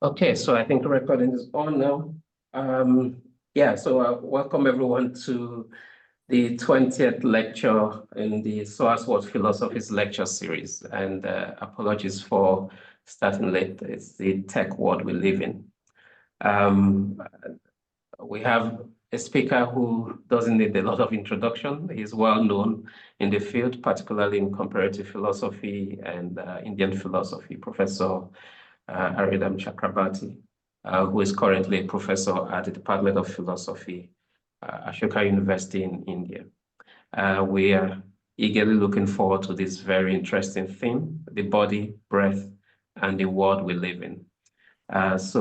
Okay, so I think the recording is on now. Yeah, so welcome everyone to the 20th lecture in the SOAS What Philosophies lecture series. And apologies for starting late. It's the tech world we live in. We have a speaker who doesn't need a lot of introduction. He's well known in the field, particularly in comparative philosophy and Indian philosophy, Professor Arindam Chakrabarti, who is currently a professor at the Department of Philosophy, Ashoka University in India. We are eagerly looking forward to this very interesting theme, the body, breath, and the world we live in. Prof,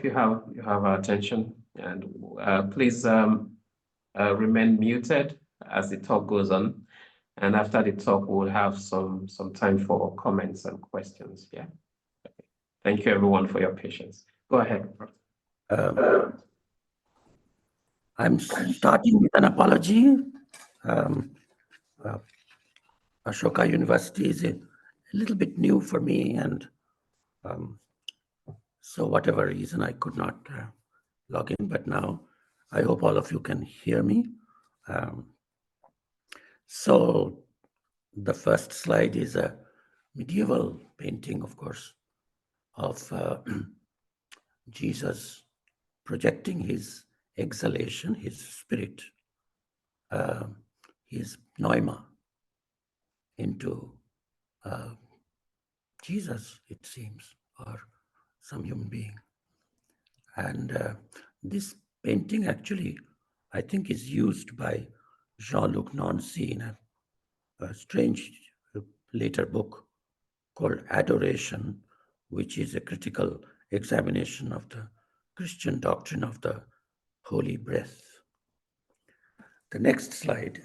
you have our attention, and please remain muted as the talk goes on. And after the talk, we'll have some time for comments and questions. Yeah. Okay. Thank you, everyone, for your patience. Go ahead, Prof. I'm starting with an apology. Ashoka University is a little bit new for me, and so whatever reason I could not log in, but now I hope all of you can hear me. So the first slide is a medieval painting, of course, of Jesus projecting his exhalation, his spirit, his pneuma into Jesus, it seems, or some human being. And this painting actually, I think, is used by Jean-Luc Nancy in a strange later book called Adoration, which is a critical examination of the Christian doctrine of the holy breath. The next slide.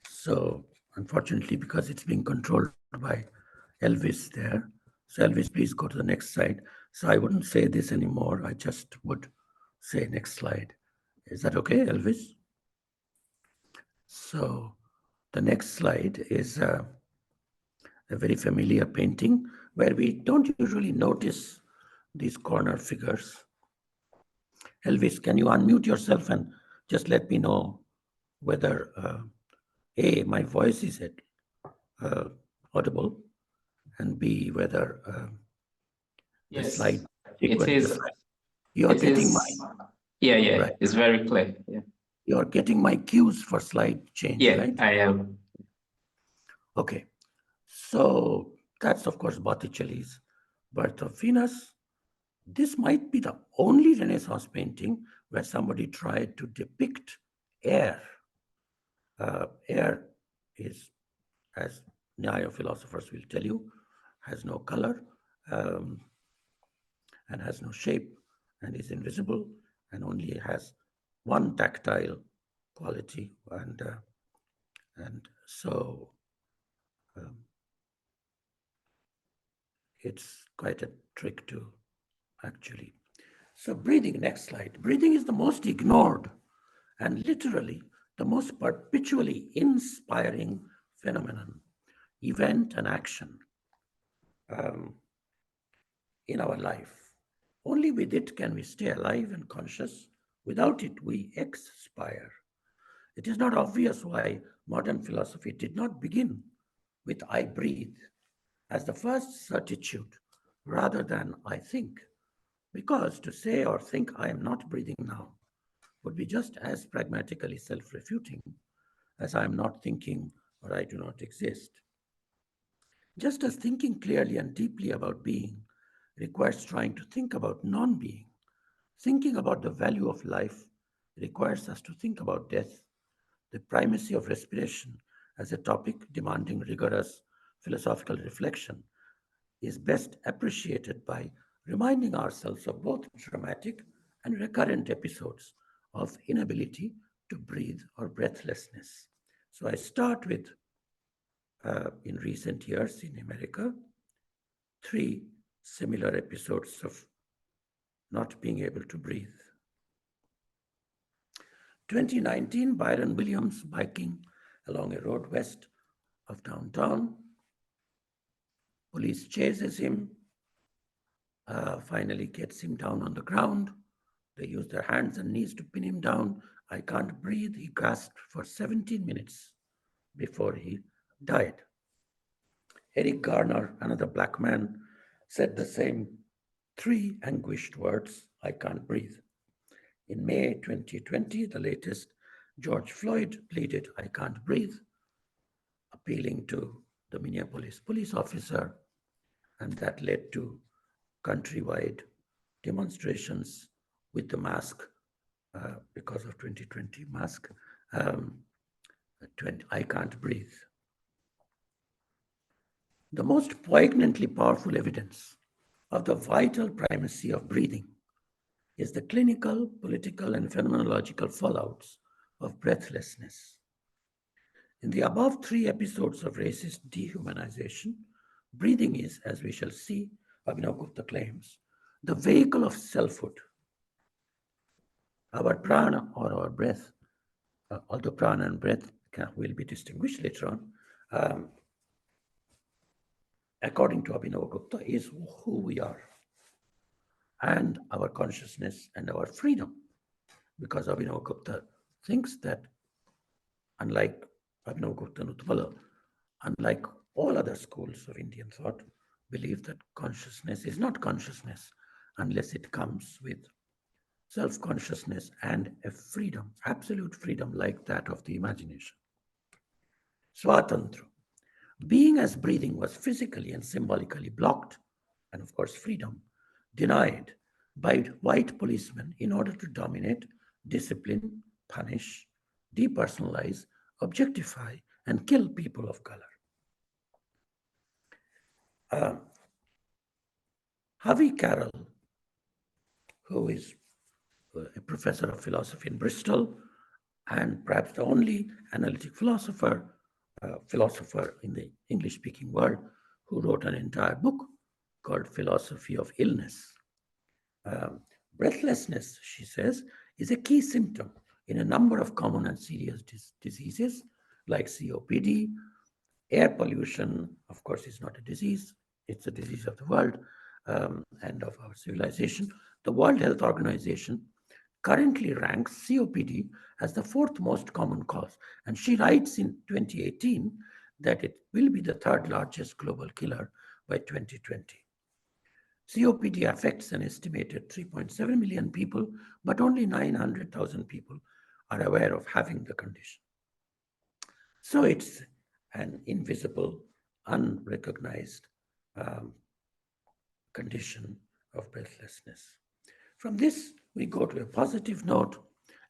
So unfortunately, because it's being controlled by Elvis there, so Elvis, please go to the next slide. So I wouldn't say this anymore. I just would say next slide. Is that okay, Elvis? So the next slide is a very familiar painting where we don't usually notice these corner figures. Elvis, can you unmute yourself and just let me know whether A, my voice is audible, and B, whether yes, the slide it is. You are getting my yeah, right. It's very clear. Yeah, you are getting my cues for slide change, yeah, right? I am. Okay, so that's of course Botticelli's Birth of Venus. This might be the only Renaissance painting where somebody tried to depict air. Air is, as Nyaya philosophers will tell you, has no color and has no shape and is invisible and only has one tactile quality. And so it's quite a trick to actually. So breathing, next slide. Breathing is the most ignored and literally the most perpetually inspiring phenomenon, event and action in our life. Only with it can we stay alive and conscious. Without it, we expire. It is not obvious why modern philosophy did not begin with I breathe as the first certitude rather than I think, because to say or think I am not breathing now would be just as pragmatically self-refuting as I am not thinking or I do not exist. Just as thinking clearly and deeply about being requires trying to think about non-being, thinking about the value of life requires us to think about death. The primacy of respiration as a topic demanding rigorous philosophical reflection is best appreciated by reminding ourselves of both dramatic and recurrent episodes of inability to breathe or breathlessness. So I start with, in recent years in America, 3 similar episodes of not being able to breathe. 2019, Byron Williams biking along a road west of downtown Police chases him, finally gets him down on the ground. They use their hands and knees to pin him down. I can't breathe. He gasped for 17 minutes before he died. Eric Garner, another black man, said the same three anguished words, I can't breathe. In May 2020, the latest, George Floyd pleaded, I can't breathe, appealing to the Minneapolis police officer, and that led to countrywide demonstrations with the mask because of 2020 mask. I can't breathe. The most poignantly powerful evidence of the vital primacy of breathing is the clinical, political, and phenomenological fallouts of breathlessness. In the above three episodes of racist dehumanization, breathing is, as we shall see, Abhinavagupta claims, the vehicle of selfhood. Our prana or our breath, although prana and breath will be distinguished later on, according to Abhinavagupta, is who we are and our consciousness and our freedom. Because Abhinavagupta thinks that, unlike Abhinavagupta and Utpala, unlike all other schools of Indian thought, believe that consciousness is not consciousness unless it comes with self-consciousness and a freedom, absolute freedom like that of the imagination. Swatantra. Being as breathing was physically and symbolically blocked, and of course freedom, denied by white policemen in order to dominate, discipline, punish, depersonalize, objectify, and kill people of color. Harvey Carroll, who is a professor of philosophy in Bristol and perhaps the only analytic philosopher in the English-speaking world who wrote an entire book called Philosophy of Illness. Breathlessness, she says, is a key symptom in a number of common and serious diseases like COPD. Air pollution, of course, is not a disease. It's a disease of the world and of our civilization. The World Health Organization currently ranks COPD as the fourth most common cause. And she writes in 2018 that it will be the third largest global killer by 2020. COPD affects an estimated 3.7 million people, but only 900,000 people are aware of having the condition. So it's an invisible, unrecognized condition of breathlessness. From this, we go to a positive note,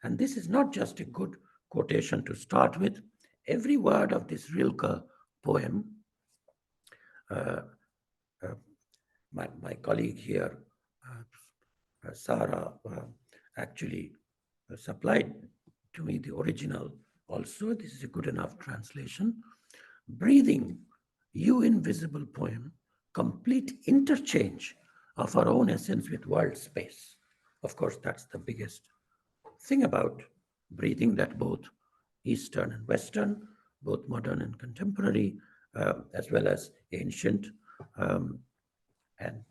and this is not just a good quotation to start with. Every word of this Rilke poem, my colleague here, Sarah, actually supplied to me the original also. This is a good enough translation. Breathing, you invisible poem, complete interchange of our own essence with world space. Of course, that's the biggest thing about breathing, that both Eastern and Western, both modern and contemporary, as well as ancient and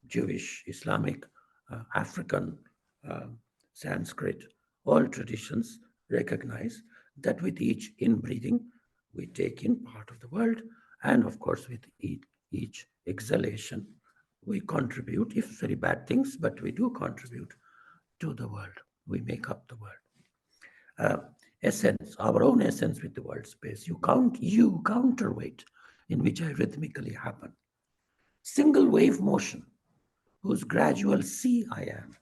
Jewish, Islamic, African, Sanskrit, all traditions recognize that with each inbreathing, we take in part of the world, and of course, with each exhalation, we contribute, if very bad things, but we do contribute to the world. We make up the world. Essence, our own essence with the world space. You counterweight in which I rhythmically happen. Single wave motion, whose gradual see I am.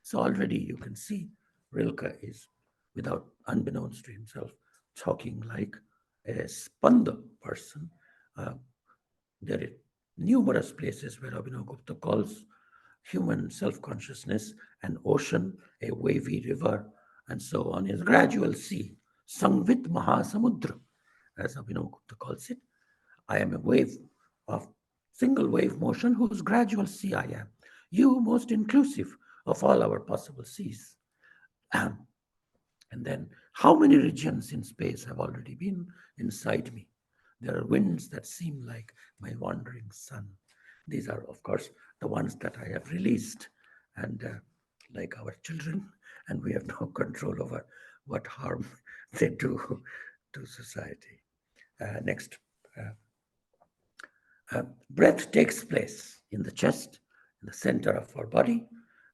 So already you can see Rilke is, without unbeknownst to himself, talking like a Spanda person. There are numerous places where Abhinavagupta calls human self-consciousness an ocean, a wavy river, and so on. His gradual sea, Sangvit Mahasamudra, as Abhinavagupta calls it. I am a wave of single wave motion whose gradual sea I am. You most inclusive of all our possible seas. And then how many regions in space have already been inside me? There are winds that seem like my wandering sun. These are, of course, the ones that I have released, and like our children, and we have no control over what harm they do to society. Next. Breath takes place in the chest, in the center of our body.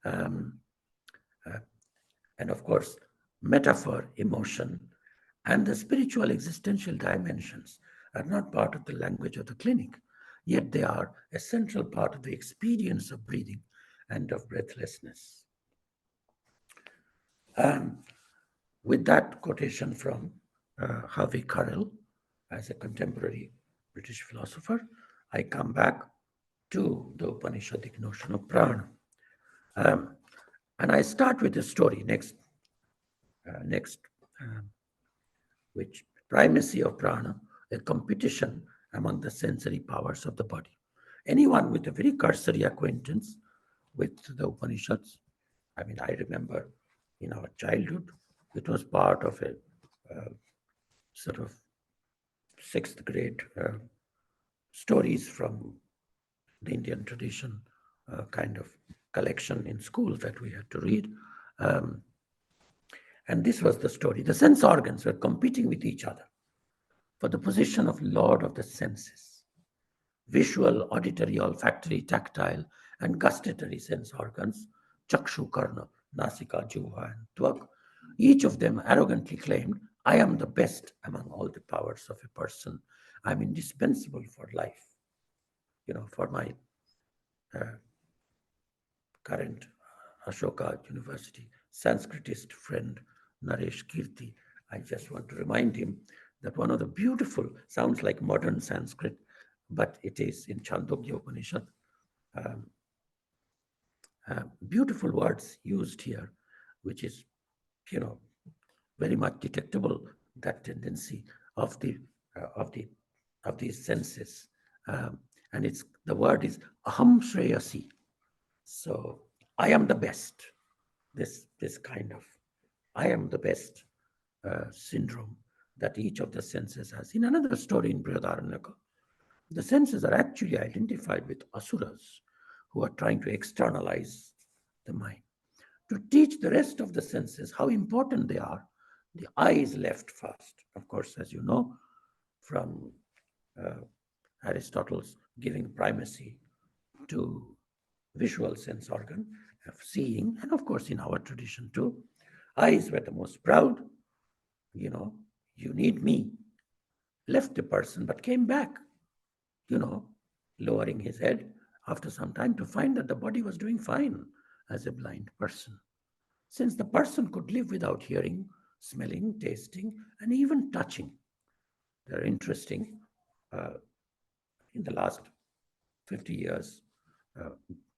Um, and of course, metaphor, emotion, and the spiritual existential dimensions are not part of the language of the clinic, yet they are a central part of the experience of breathing and of breathlessness. With that quotation from Harvey Carrel, as a contemporary British philosopher, I come back to the Upanishadic notion of prana. And I start with a story next, which primacy of prana, a competition among the sensory powers of the body. Anyone with a very cursory acquaintance with the Upanishads, I mean, I remember in our childhood, it was part of a sort of sixth grade stories from the Indian tradition kind of collection in school that we had to read. And this was the story. The sense organs were competing with each other for the position of lord of the senses. Visual, auditory, olfactory, tactile, and gustatory sense organs, chakshu, karna, nasika, juha, and tvak, each of them arrogantly claimed, I am the best among all the powers of a person. I'm indispensable for life. You know, for my current Ashoka University Sanskritist friend Naresh Kirti, I just want to remind him that one of the beautiful, sounds like modern Sanskrit, but it is in Chandogya Upanishad, beautiful words used here, which is, you know, very much detectable, that tendency of the of these senses, and it's the word is aham shreyasi. So I am the best. This kind of I am the best syndrome that each of the senses has. In another story in Brihadaranyaka, the senses are actually identified with asuras who are trying to externalize the mind. To teach the rest of the senses how important they are, the eye is left first. Of course, as you know, from Aristotle's giving primacy to visual sense organ of seeing, and of course in our tradition too, eyes were the most proud. You know, you need me. Left the person, but came back, you know, lowering his head after some time to find that the body was doing fine as a blind person. Since the person could live without hearing, smelling, tasting, and even touching. They're interesting. In the last 50 years,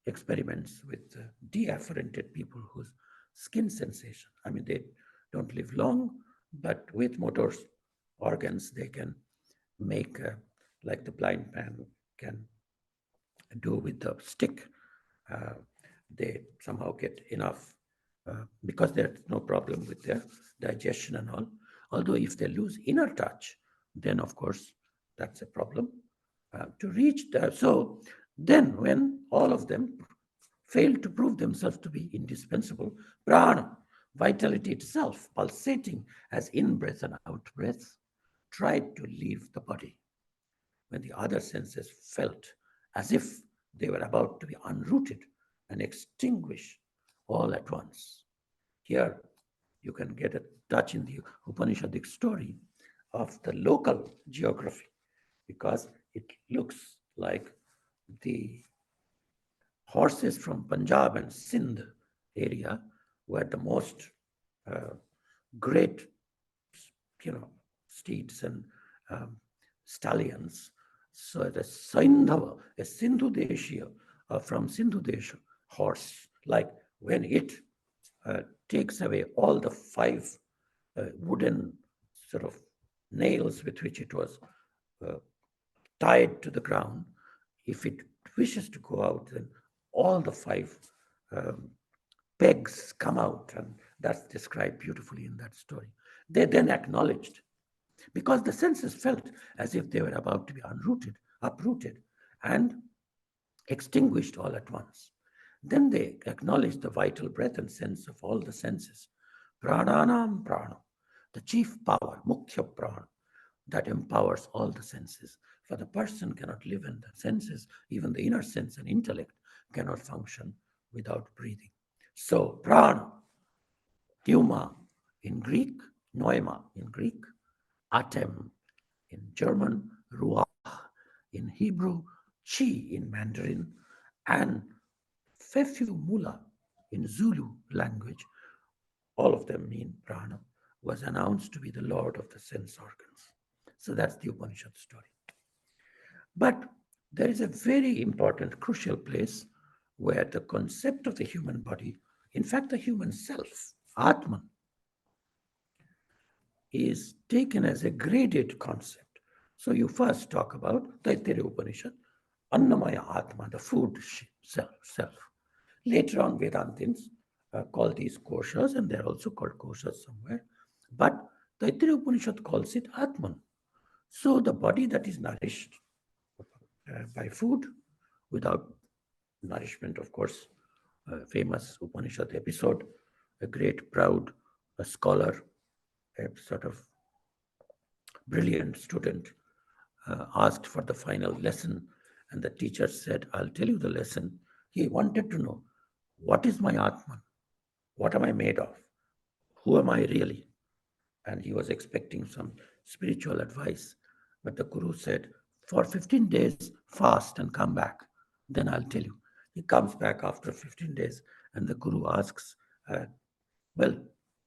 experiments with deafferented people whose skin sensation, I mean, they don't live long, but with motor organs, they can make, like the blind man can do with the stick. They somehow get enough because there's no problem with their digestion and all. Although if they lose inner touch, then of course that's a problem. To reach the, so then when all of them failed to prove themselves to be indispensable, prana, vitality itself, pulsating as in-breath and out-breath, tried to leave the body. When the other senses felt as if they were about to be unrooted and extinguished all at once. Here, you can get a touch in the Upanishadic story of the local geography, because it looks like the horses from Punjab and Sindh area were the most great, you know, steeds and stallions. So the Saindhava, a Sindhu Deshiya from Sindhu Desha horse, like when it takes away all the five wooden sort of nails with which it was tied to the ground, if it wishes to go out, then all the five pegs come out, and that's described beautifully in that story. They then acknowledged because the senses felt as if they were about to be uprooted, and extinguished all at once. Then they acknowledged the vital breath and sense of all the senses. Prananam prana, the chief power, mukhya prana, that empowers all the senses. For the person cannot live in the senses, even the inner sense and intellect cannot function without breathing. So, prana, pneuma in Greek, pneuma in Greek, atem in German, ruach in Hebrew, chi in Mandarin, and Fefumula in Zulu language, all of them mean prana, was announced to be the lord of the sense organs. So that's the Upanishad story. But there is a very important, crucial place where the concept of the human body, in fact, the human self, Atman, is taken as a graded concept. So you first talk about Taittiriya Upanishad, Annamaya Atma, the food self. Later on, Vedantins call these koshas, and they're also called koshas somewhere. But Taittiriya Upanishad calls it Atman. So the body that is nourished by food, without nourishment, of course, famous Upanishad episode, a great, proud scholar, a sort of brilliant student, asked for the final lesson, and the teacher said, I'll tell you the lesson. He wanted to know, what is my Atman? What am I made of? Who am I really? And he was expecting some spiritual advice. But the Guru said, for 15 days, fast and come back. Then I'll tell you. He comes back after 15 days, and the Guru asks, well,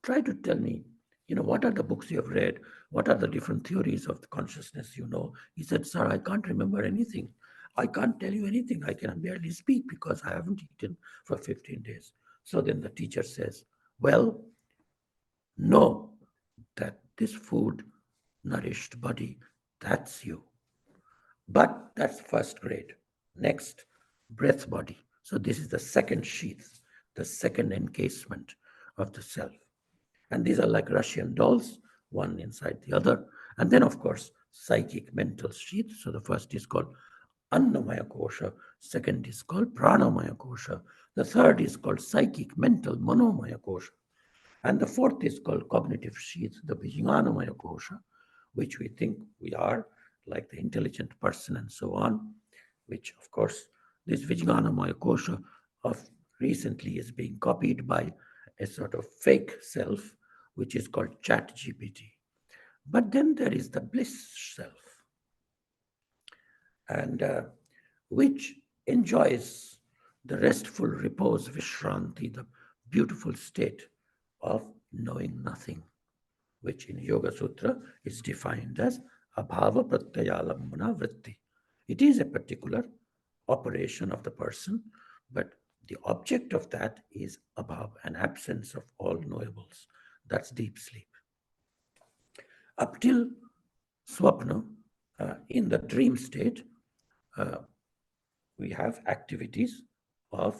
try to tell me, what are the books you have read? What are the different theories of the consciousness you know? He said, sir, I can't remember anything. I can't tell you anything. I can barely speak because I haven't eaten for 15 days. So then the teacher says, well, know that this food nourished body, that's you. But that's first grade. Next, breath body. So this is the second sheath, the second encasement of the self. And these are like Russian dolls, one inside the other. And then, of course, psychic mental sheath. So the first is called Annamaya Kosha, second is called Pranamaya Kosha, the third is called psychic mental Manomaya Kosha, and the fourth is called cognitive sheath, the Vijnanamaya Kosha, which we think we are, like the intelligent person and so on, which, of course, this Vijnanamaya Kosha of recently is being copied by a sort of fake self, which is called Chat GPT. But then there is the bliss self, and which enjoys the restful repose, Vishranti, the beautiful state of knowing nothing, which in Yoga Sutra is defined as abhava pratyayalambana vritti. It is a particular operation of the person, but the object of that is abhava, an absence of all knowables. That's deep sleep. Up till swapna, in the dream state, we have activities of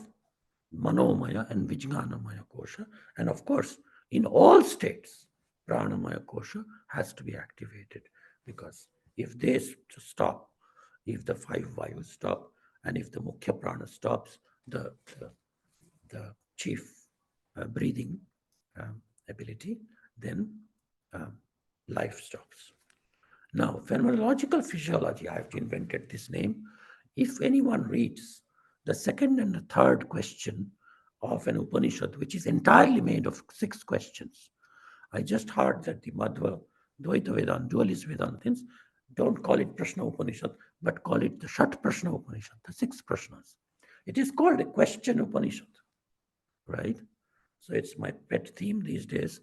Manomaya and Vijnanamaya Kosha. And of course, in all states, Pranamaya Kosha has to be activated, because if they stop, if the five vayus stop, and if the Mukhya Prana stops, the chief breathing ability, then life stops. Now, phenomenological physiology, I've invented this name. If anyone reads the second and the third question of an Upanishad, which is entirely made of 6 questions, I just heard that the Madhva, Dvaita Vedanta, dualist Vedantins don't call it Prashna Upanishad, but call it the Shat Prashna Upanishad, the 6 Prashnas. It is called a question Upanishad, right? So it's my pet theme these days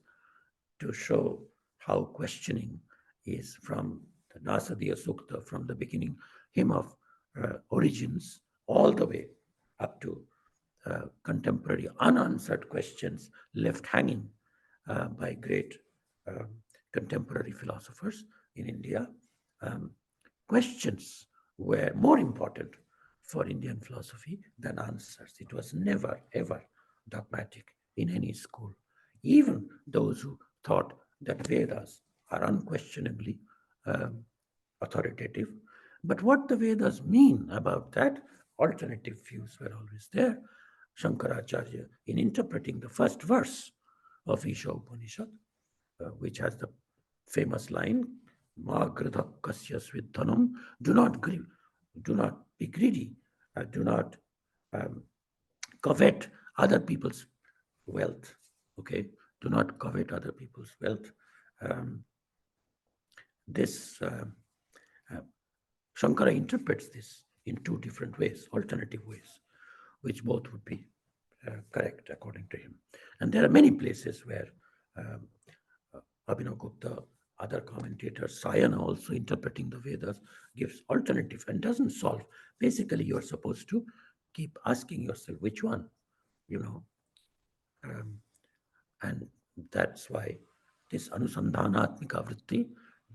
to show how questioning is from the Nasadiya Sukta, from the beginning, hymn of origins, all the way up to contemporary unanswered questions left hanging by great contemporary philosophers in India. Questions were more important for Indian philosophy than answers. It was never, ever dogmatic in any school. Even those who thought that Vedas are unquestionably authoritative. But what the Vedas mean about that, alternative views were always there. Shankaracharya, in interpreting the first verse of Isha Upanishad, which has the famous line, Ma gridha kasya svidhanam, do not be greedy, do not covet other people's wealth. Okay, do not covet other people's wealth. This Shankara interprets this in two different ways, alternative ways, which both would be correct according to him. And there are many places where Abhinavagupta, other commentators, Sayana also interpreting the Vedas, gives alternative and doesn't solve. Basically, you're supposed to keep asking yourself which one, you know. And that's why this anusandhanatmika vritti,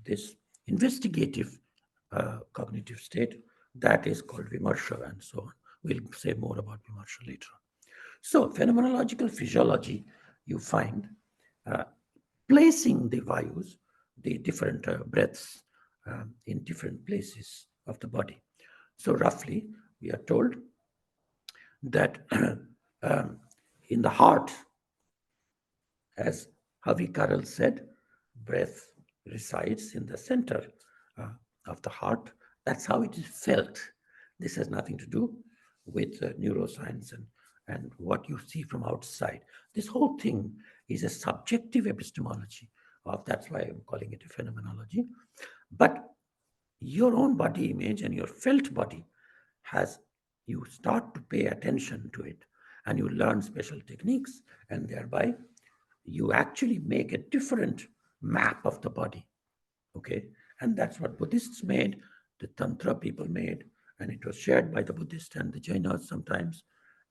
this investigative cognitive state, that is called vimarsha and so on. We'll say more about vimarsha later on. So phenomenological physiology, you find placing the vayus, the different breaths in different places of the body. So roughly, we are told that in the heart, as Havi Karel said, breath resides in the center of the heart. That's how it is felt. This has nothing to do with neuroscience and what you see from outside. This whole thing is a subjective epistemology. That's why I'm calling it a phenomenology. But your own body image and your felt body you start to pay attention to it, and you learn special techniques, and thereby you actually make a different map of the body. Okay, and that's what Buddhists made, the Tantra people made, and it was shared by the Buddhists and the Jainas sometimes,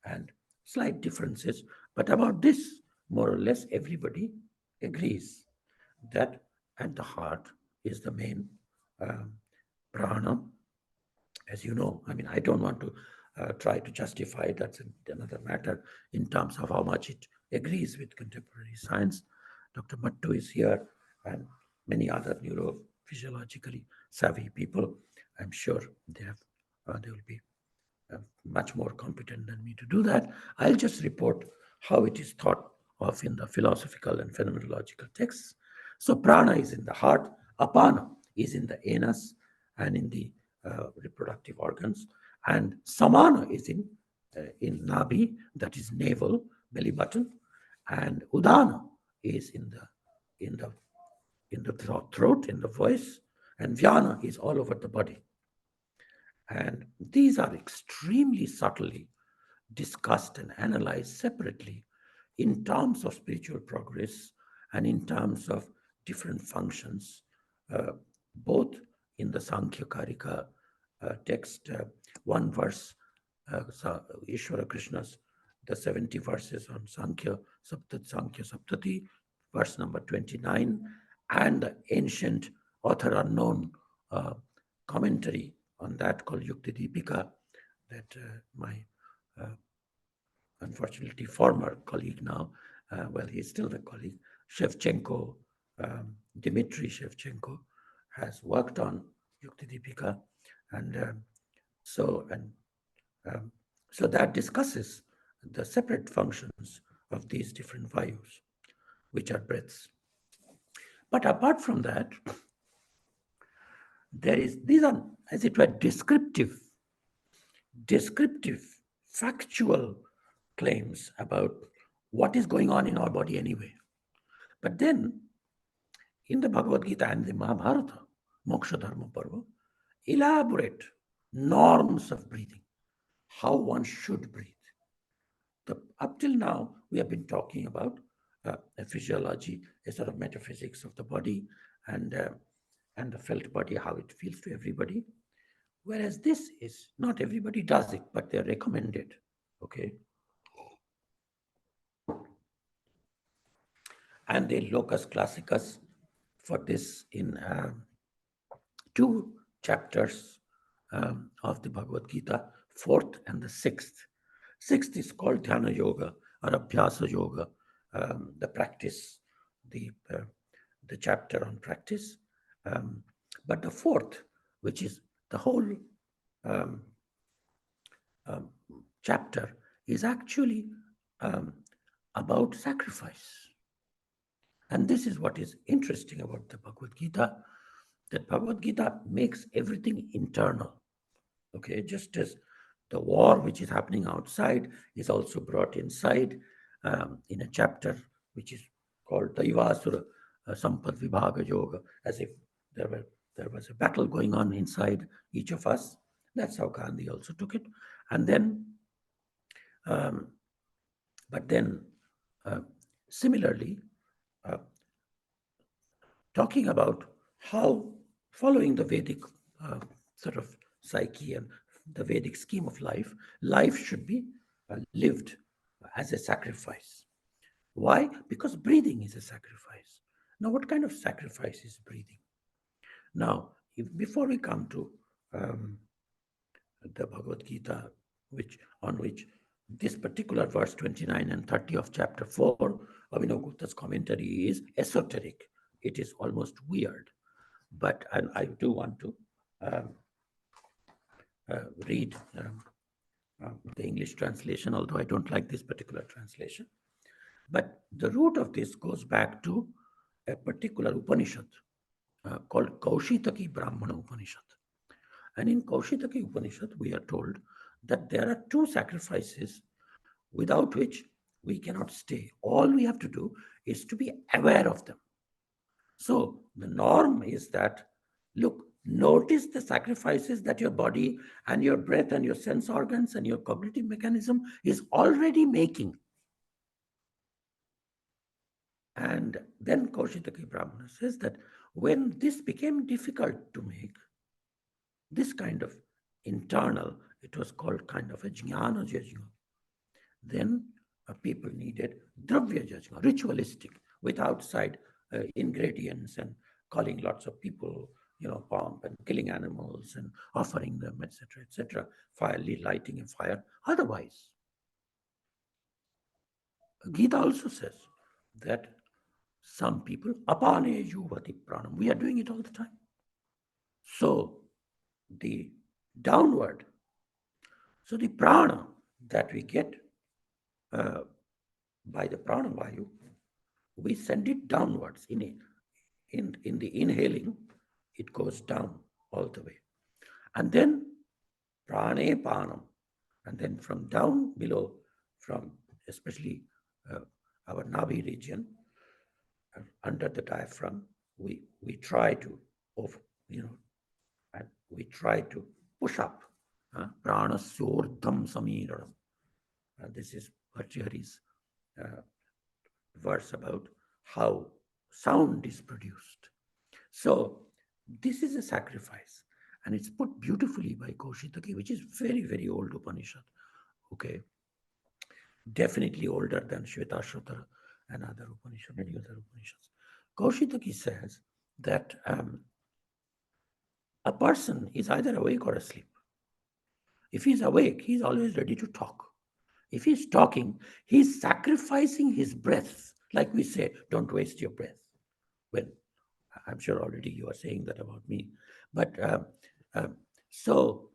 and slight differences. But about this, more or less, everybody agrees that at the heart is the main prana. As you know, I mean, I don't want to try to justify, that's another matter in terms of how much it agrees with contemporary science. Dr. Mattu is here, and many other neurophysiologically savvy people. I'm sure they will be much more competent than me to do that. I'll just report how it is thought of in the philosophical and phenomenological texts. So prana is in the heart, apana is in the anus and in the reproductive organs, and samana is in nabi, that is navel, belly button, and udana is in the throat, in the voice, and vyana is all over the body. And these are extremely subtly discussed and analyzed separately in terms of spiritual progress and in terms of different functions, both in the Sankhya Karika text, one verse, Ishvara Krishna's, the 70 verses on Sankhya Saptati, verse number 29, and the ancient author unknown commentary on that called Yukti Deepika, that my unfortunately former colleague now, well, he's still the colleague, Shevchenko, Dmitry Shevchenko, has worked on Yukti Deepika, and so that discusses the separate functions of these different vayus, which are breaths. But apart from that, these are, as it were, descriptive, factual claims about what is going on in our body anyway. But then, in the Bhagavad Gita and the Mahabharata, Moksha Dharma Parva, elaborate norms of breathing, how one should breathe. Up till now, we have been talking about a physiology, a sort of metaphysics of the body, and the felt body, how it feels to everybody. Whereas this is, not everybody does it, but they're recommended. Okay. And the locus classicus for this in 2 chapters of the Bhagavad Gita, 4th and the 6th. 6th is called Dhyana Yoga or Abhyasa Yoga, the practice, the the chapter on practice. But the fourth, which is the whole um, um, chapter, is actually um, about sacrifice. And this is what is interesting about the Bhagavad Gita, that Bhagavad Gita makes everything internal. Okay, just as the war which is happening outside is also brought inside in a chapter which is called Daivasura Sampad Vibhaga Yoga, as if there was a battle going on inside each of us. That's how Gandhi also took it. And then, um, but then, uh, similarly, uh, talking about how, following the Vedic sort of psyche and the Vedic scheme of life, life should be lived as a sacrifice. Why? Because breathing is a sacrifice. Now, what kind of sacrifice is breathing? Now, before we come to um, the Bhagavad Gita, on which this particular verse 29 and 30 of chapter 4, Abhinavagupta's commentary is esoteric. It is almost weird. But I do want to um, read the English translation, although I don't like this particular translation. But the root of this goes back to a particular Upanishad called Kaushitaki Brahmana Upanishad. And in Kaushitaki Upanishad, we are told that there are two sacrifices without which we cannot stay. All we have to do is to be aware of them. So the norm is that, look, notice the sacrifices that your body and your breath and your sense organs and your cognitive mechanism is already making. And then Kaushitaki Brahmana says that when this became difficult to make, this kind of internal, it was called kind of a jnana jajna, then people needed dravya jajna, ritualistic, with outside ingredients and calling lots of people, pomp and killing animals and offering them, etc., fire, lighting a fire. Otherwise, Gita also says that some people, apane yuvati pranam, we are doing it all the time. So the downward, so the prana that we get by the prana vayu, we send it downwards. In the inhaling, it goes down all the way. And then prane panam, and then from down below, from especially our navi region, under the diaphragm, we try to, and we try to push up. Prana sordham samiranam. This is Bhattacharya's verse about how sound is produced. So this is a sacrifice, and it's put beautifully by Kaushitaki, which is very, very old Upanishad. Okay, definitely older than Shvetashvatara and other Upanishads, many other Upanishads. Kaushitaki says that a person is either awake or asleep. If he's awake, he's always ready to talk. If he's talking, he's sacrificing his breath. Like we say, don't waste your breath. Well, I'm sure already you are saying that about me. But so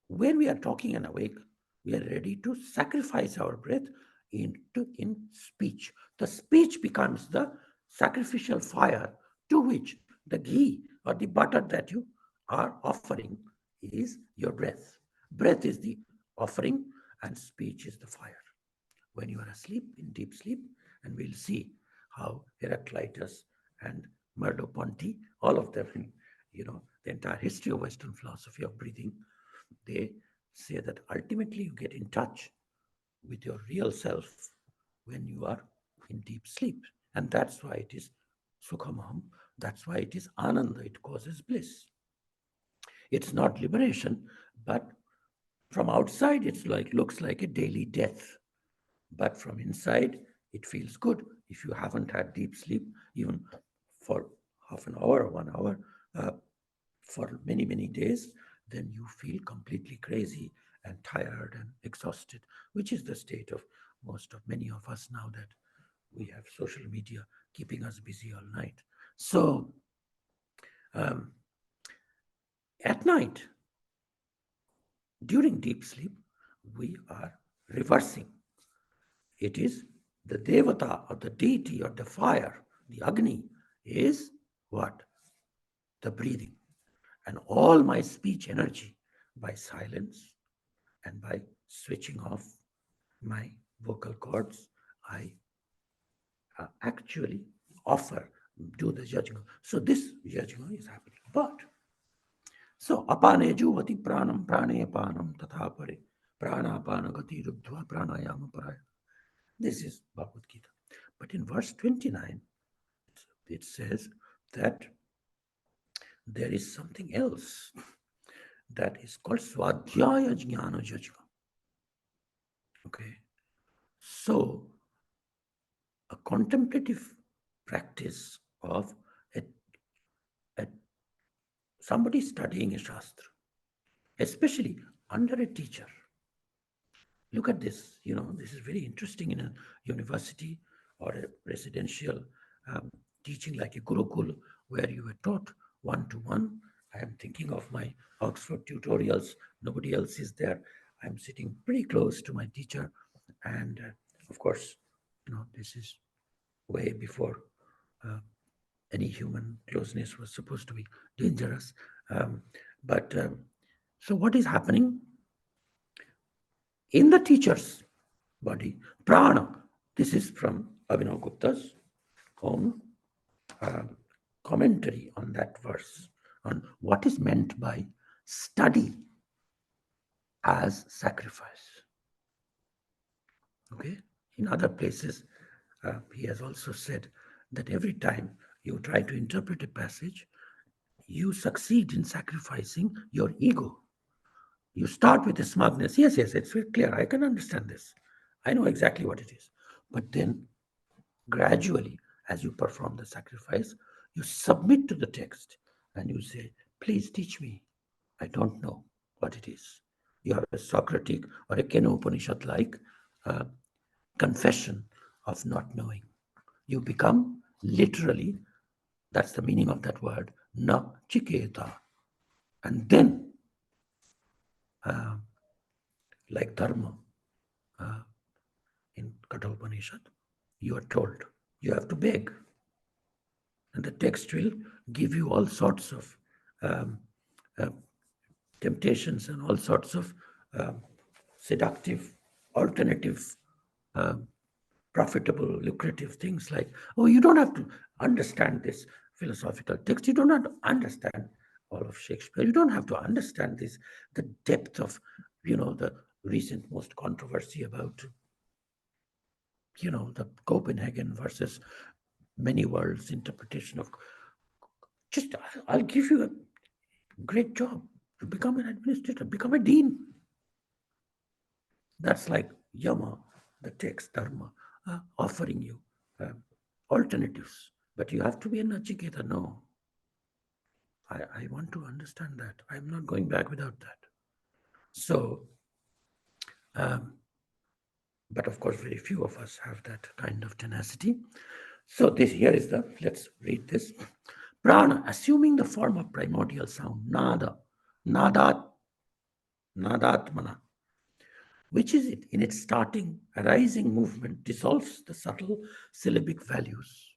when we are talking and awake, we are ready to sacrifice our breath in speech. The speech becomes the sacrificial fire to which the ghee or the butter that you are offering is your breath. Breath is the offering and speech is the fire. When you are asleep, in deep sleep, and we'll see how Heraclitus and Merleau Ponty, all of them, the entire history of Western philosophy of breathing, they say that ultimately you get in touch with your real self when you are in deep sleep. And that's why it is Sukhamam, that's why it is Ananda, it causes bliss. It's not liberation, but from outside it's looks like a daily death. But from inside, it feels good. If you haven't had deep sleep, even for half an hour or 1 hour, for many, many days, then you feel completely crazy and tired and exhausted, which is the state of many of us now that we have social media keeping us busy all night. So at night, during deep sleep, we are reversing. It is the devata or the deity or the fire, the Agni, is what? The breathing. And all my speech energy by silence and by switching off my vocal cords, I actually do the yajna. So this yajna is happening. But so apane juvati pranam prane apanam tatha pare pranapana gati rubdhva pranayama paraya. This is Bhagavad Gita. But in verse 29, it says that there is something else that is called Swadhyaya Jnana Yajna. Okay. So a contemplative practice of somebody studying a Shastra, especially under a teacher. Look at this, this is very interesting in a university or a residential teaching like a Gurukul, where you were taught one-to-one. I am thinking of my Oxford tutorials. Nobody else is there. I'm sitting pretty close to my teacher. And of course, this is way before any human closeness was supposed to be dangerous. So what is happening? In the teacher's body, prana, this is from Abhinavagupta's own commentary on that verse, on what is meant by study as sacrifice. Okay? In other places, he has also said that every time you try to interpret a passage, you succeed in sacrificing your ego. You start with a smugness. Yes, it's very clear. I can understand this. I know exactly what it is. But then, gradually, as you perform the sacrifice, you submit to the text and you say, please teach me. I don't know what it is. You have a Socratic or a Keno Upanishad-like confession of not knowing. You become literally, that's the meaning of that word, na chiketa. And then, like dharma in Katha Upanishad, you are told you have to beg. And the text will give you all sorts of temptations and all sorts of seductive, alternative, profitable, lucrative things like, oh, you don't have to understand this philosophical text. You don't have to understand all of Shakespeare. You don't have to understand this, the depth of, the recent most controversy about, the Copenhagen versus many worlds interpretation of. Just, I'll give you a great job. Become an administrator, become a dean. That's like Yama, the text, Dharma, offering you alternatives. But you have to be a Nachiketa. No. I want to understand that. I'm not going back without that. So, but of course, very few of us have that kind of tenacity. So here is let's read this. Prana, assuming the form of primordial sound, nada, nadatmana, which is it in its starting, arising movement, dissolves the subtle syllabic values.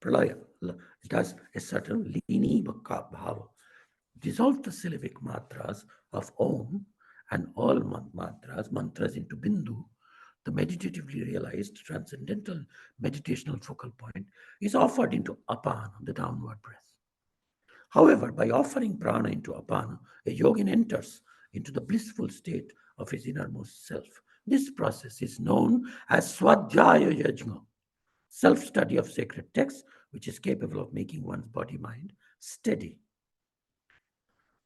Pralaya, it has a certain lini bhava, dissolve the syllabic matras of Om and all mantras into Bindu. The meditatively realized transcendental meditational focal point is offered into Apana, the downward breath. However, by offering prana into Apana, a yogin enters into the blissful state of his innermost self. This process is known as Swadhyaya Yajna, self-study of sacred texts, which is capable of making one's body-mind steady.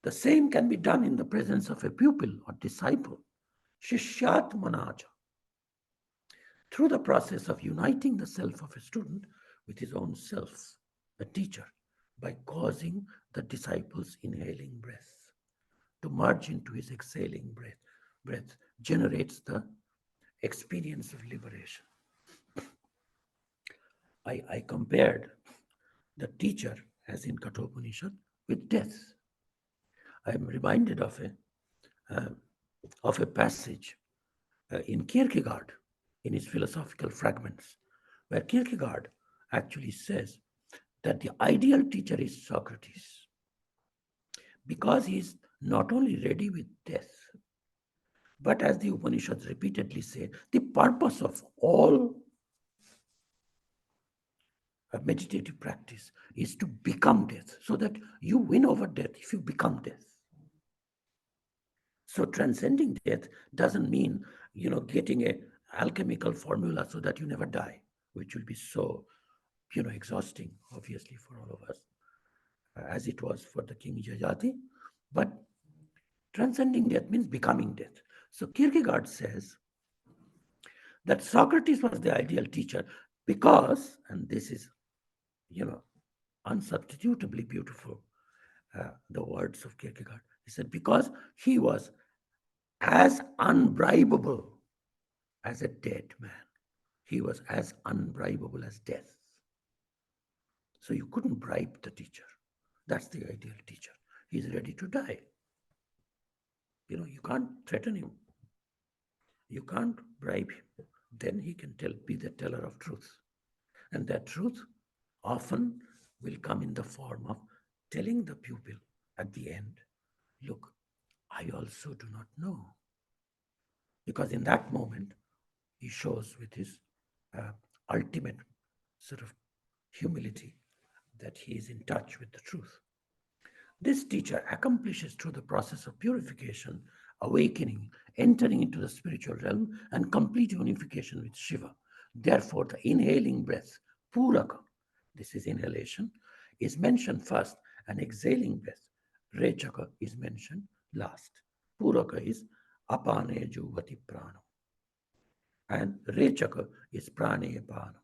The same can be done in the presence of a pupil or disciple, Shishyat Manaja, through the process of uniting the self of a student with his own self, a teacher, by causing the disciple's inhaling breath to merge into his exhaling breath generates the experience of liberation. I compared the teacher, as in Kathopanishad, with death. I am reminded of a passage in Kierkegaard, in his philosophical fragments, where Kierkegaard actually says that the ideal teacher is Socrates, because he is not only ready with death, but as the Upanishads repeatedly say, the purpose of all meditative practice is to become death, so that you win over death if you become death. So transcending death doesn't mean, getting a alchemical formula so that you never die, which will be so, exhausting, obviously, for all of us, as it was for the King Jayati. But transcending death means becoming death. So Kierkegaard says that Socrates was the ideal teacher because, and this is, unsubstitutably beautiful, the words of Kierkegaard. He said, because he was as unbribable as a dead man. He was as unbribable as death. So you couldn't bribe the teacher. That's the ideal teacher. He's ready to die. You can't threaten him. You can't bribe him. Then he can be the teller of truth. And that truth often will come in the form of telling the pupil at the end, look, I also do not know. Because in that moment, he shows with his ultimate sort of humility that he is in touch with the truth. This teacher accomplishes through the process of purification, awakening, entering into the spiritual realm, and complete unification with Shiva. Therefore, the inhaling breath, puraka, this is inhalation, is mentioned first, and exhaling breath, rechaka, is mentioned last. Puraka is apane juvati prana, and rechaka is prane apana,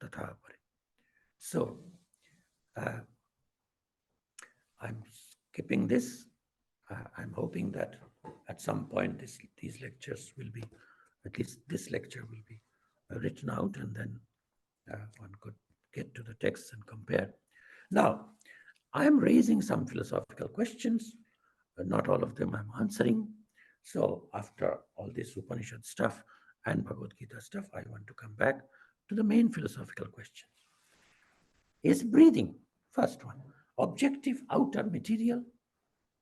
tathapare. So, I'm skipping this. I'm hoping that at some point these lectures will be, at least this lecture will be written out, and then one could get to the text and compare. Now, I am raising some philosophical questions. Not all of them I'm answering. So after all this Upanishad stuff and Bhagavad Gita stuff, I want to come back to the main philosophical questions. Is breathing, first one, objective outer material?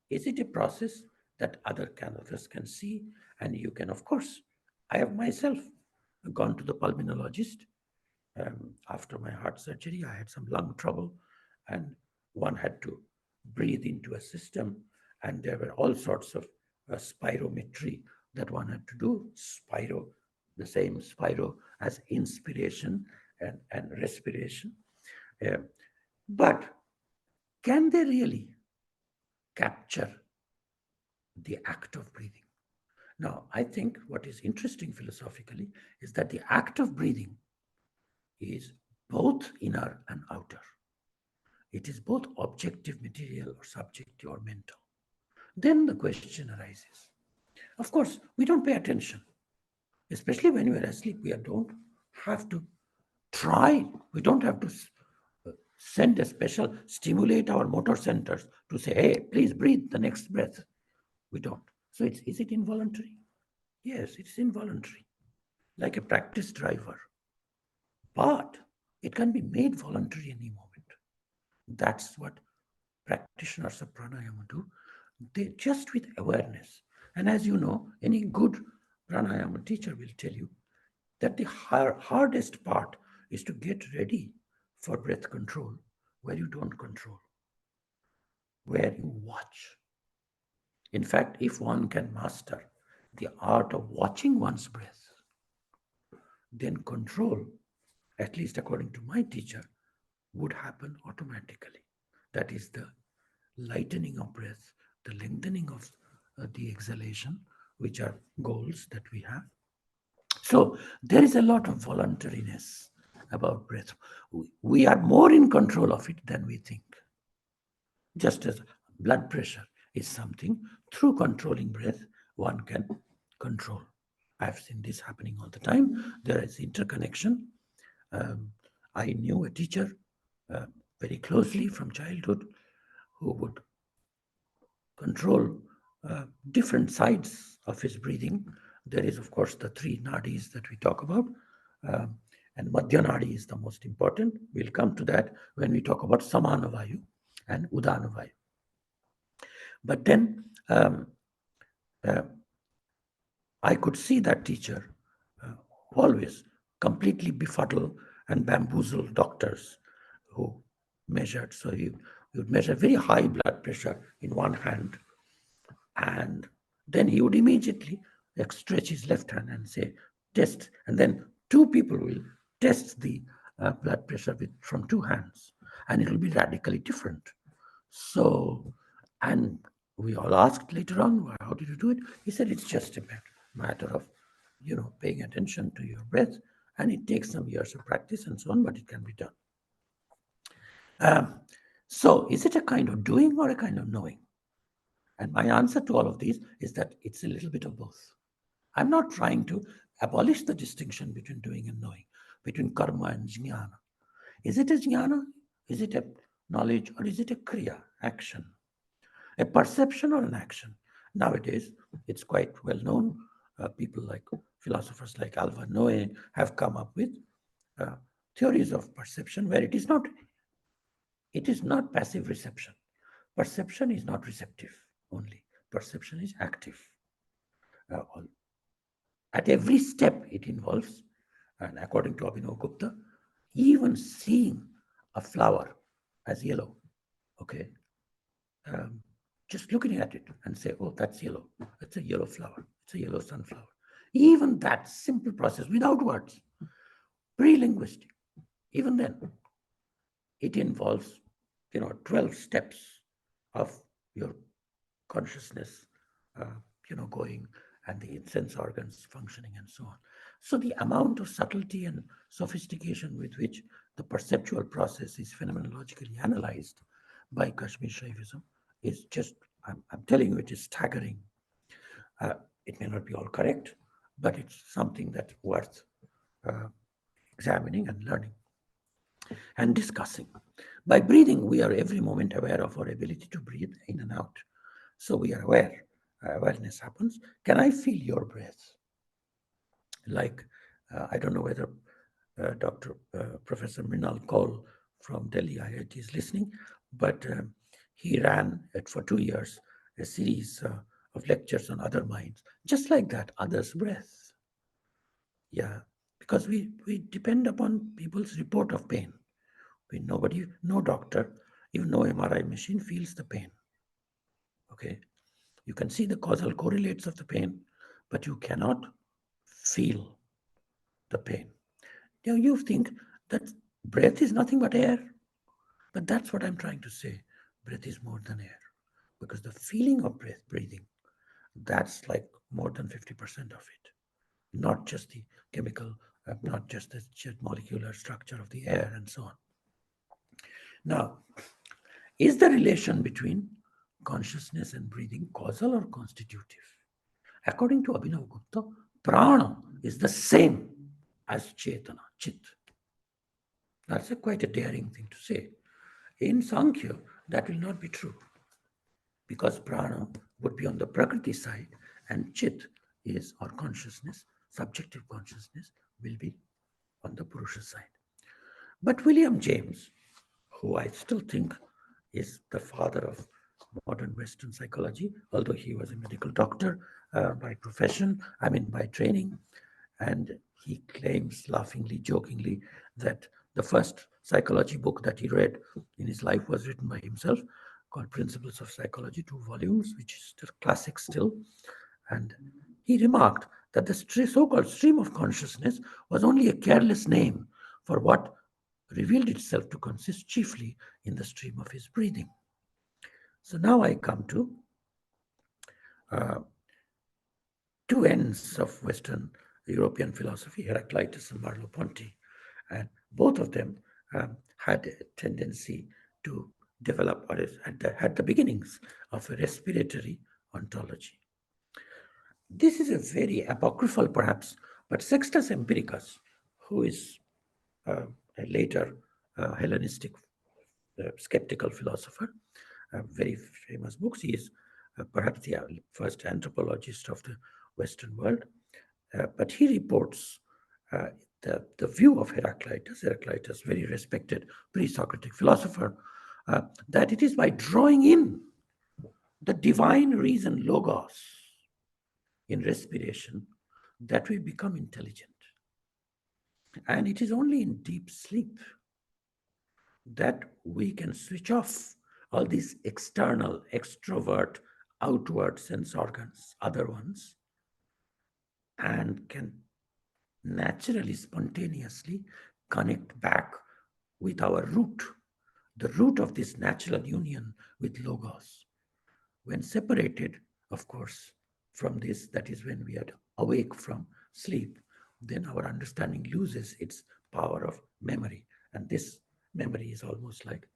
Is it a process that others can see? And you can, of course, I have myself gone to the pulmonologist. After my heart surgery, I had some lung trouble, and one had to breathe into a system, and there were all sorts of spirometry that one had to do. Spiro, the same spiro as inspiration and respiration. But can they really capture the act of breathing? Now, I think what is interesting philosophically is that the act of breathing is both inner and outer. It is both objective material or subjective or mental. Then the question arises. Of course, we don't pay attention, especially when we are asleep. We don't have to try. We don't have to send a special, stimulate our motor centers to say, hey, please breathe the next breath. We don't. So is it involuntary? Yes, it's involuntary, like a practice driver. But it can be made voluntary any moment. That's what practitioners of pranayama do. They just with awareness. And as you know, any good pranayama teacher will tell you that the hardest part is to get ready for breath control, where you don't control, where you watch. In fact, if one can master the art of watching one's breath, then control, at least according to my teacher, would happen automatically. That is the lightening of breath, the lengthening of the exhalation, which are goals that we have. So there is a lot of voluntariness about breath. We are more in control of it than we think. Just as blood pressure is something, through controlling breath, one can control. I've seen this happening all the time. There is interconnection. I knew a teacher very closely from childhood, who would control different sides of his breathing. There is, of course, the three nadis that we talk about, and Madhya Nadi is the most important. We'll come to that when we talk about Samanavayu and Udanavayu. But then I could see that teacher always completely befuddle and bamboozle doctors who measured. So he would measure very high blood pressure in one hand, and then he would immediately stretch his left hand and say, test. And then two people will test the blood pressure from two hands, and it will be radically different. So, and we all asked later on, how did you do it? He said, it's just a matter of, paying attention to your breath, and it takes some years of practice and so on, but it can be done. So is it a kind of doing or a kind of knowing? And my answer to all of these is that it's a little bit of both. I'm not trying to abolish the distinction between doing and knowing, between karma and jnana. Is it a jnana? Is it a knowledge, or is it a kriya, action? A perception or an action? Nowadays, it's quite well known. People like philosophers like Alva Noe have come up with theories of perception where it is not passive reception. Perception is not receptive only. Perception is active. At every step it involves, and according to Abhinavagupta, even seeing a flower as yellow, okay, just looking at it and say, oh, that's yellow. It's a yellow flower. It's a yellow sunflower. Even that simple process without words, pre-linguistic, even then, it involves, 12 steps of your consciousness, going, and the sense organs functioning and so on. So the amount of subtlety and sophistication with which the perceptual process is phenomenologically analyzed by Kashmir Shaivism is just, I'm telling you, it is staggering. It may not be all correct, but it's something that's worth examining and learning and discussing. By breathing, we are every moment aware of our ability to breathe in and out. So we are aware. Awareness happens. Can I feel your breath? Like, I don't know whether Professor Mrinal Kaul from Delhi IIT is listening, but he ran it for 2 years, a series of lectures on other minds, just like that, others' breath. Yeah, because we depend upon people's report of pain. No doctor, even no MRI machine feels the pain. Okay, you can see the causal correlates of the pain, but you cannot feel the pain. Now you think that breath is nothing but air, but that's what I'm trying to say. Breath is more than air, because the feeling of breathing, that's like more than 50% of it, not just the chemical, not just the molecular structure of the air and so on. Now, is the relation between consciousness and breathing causal or constitutive? According to Abhinavagupta, prana is the same as chetana, chit. That's quite a daring thing to say. In Sankhya, that will not be true, because prana would be on the prakriti side and chit is, or consciousness, subjective consciousness, will be on the purusha side. But William James, who I still think is the father of modern Western psychology, although he was a medical doctor by profession, by training, and he claims laughingly, jokingly, that the first psychology book that he read in his life was written by himself, called Principles of Psychology, 2 volumes, which is still classic still. And he remarked that the so-called stream of consciousness was only a careless name for what revealed itself to consist chiefly in the stream of his breathing. So now I come to 2 ends of Western European philosophy, Heraclitus and Merleau Ponty, and both of them had a tendency to develop, or had the beginnings of a respiratory ontology. This is a very apocryphal, perhaps, but Sextus Empiricus, who is a later Hellenistic skeptical philosopher, very famous books. He is perhaps the first anthropologist of the Western world. But he reports the view of Heraclitus, very respected pre-Socratic philosopher, that it is by drawing in the divine reason, logos, in respiration that we become intelligent. And it is only in deep sleep that we can switch off all these external, extrovert, outward sense organs, other ones, and can naturally, spontaneously connect back with our root, the root of this natural union with Logos. When separated, of course, from this, that is when we are awake from sleep, then our understanding loses its power of memory. And this memory is almost like,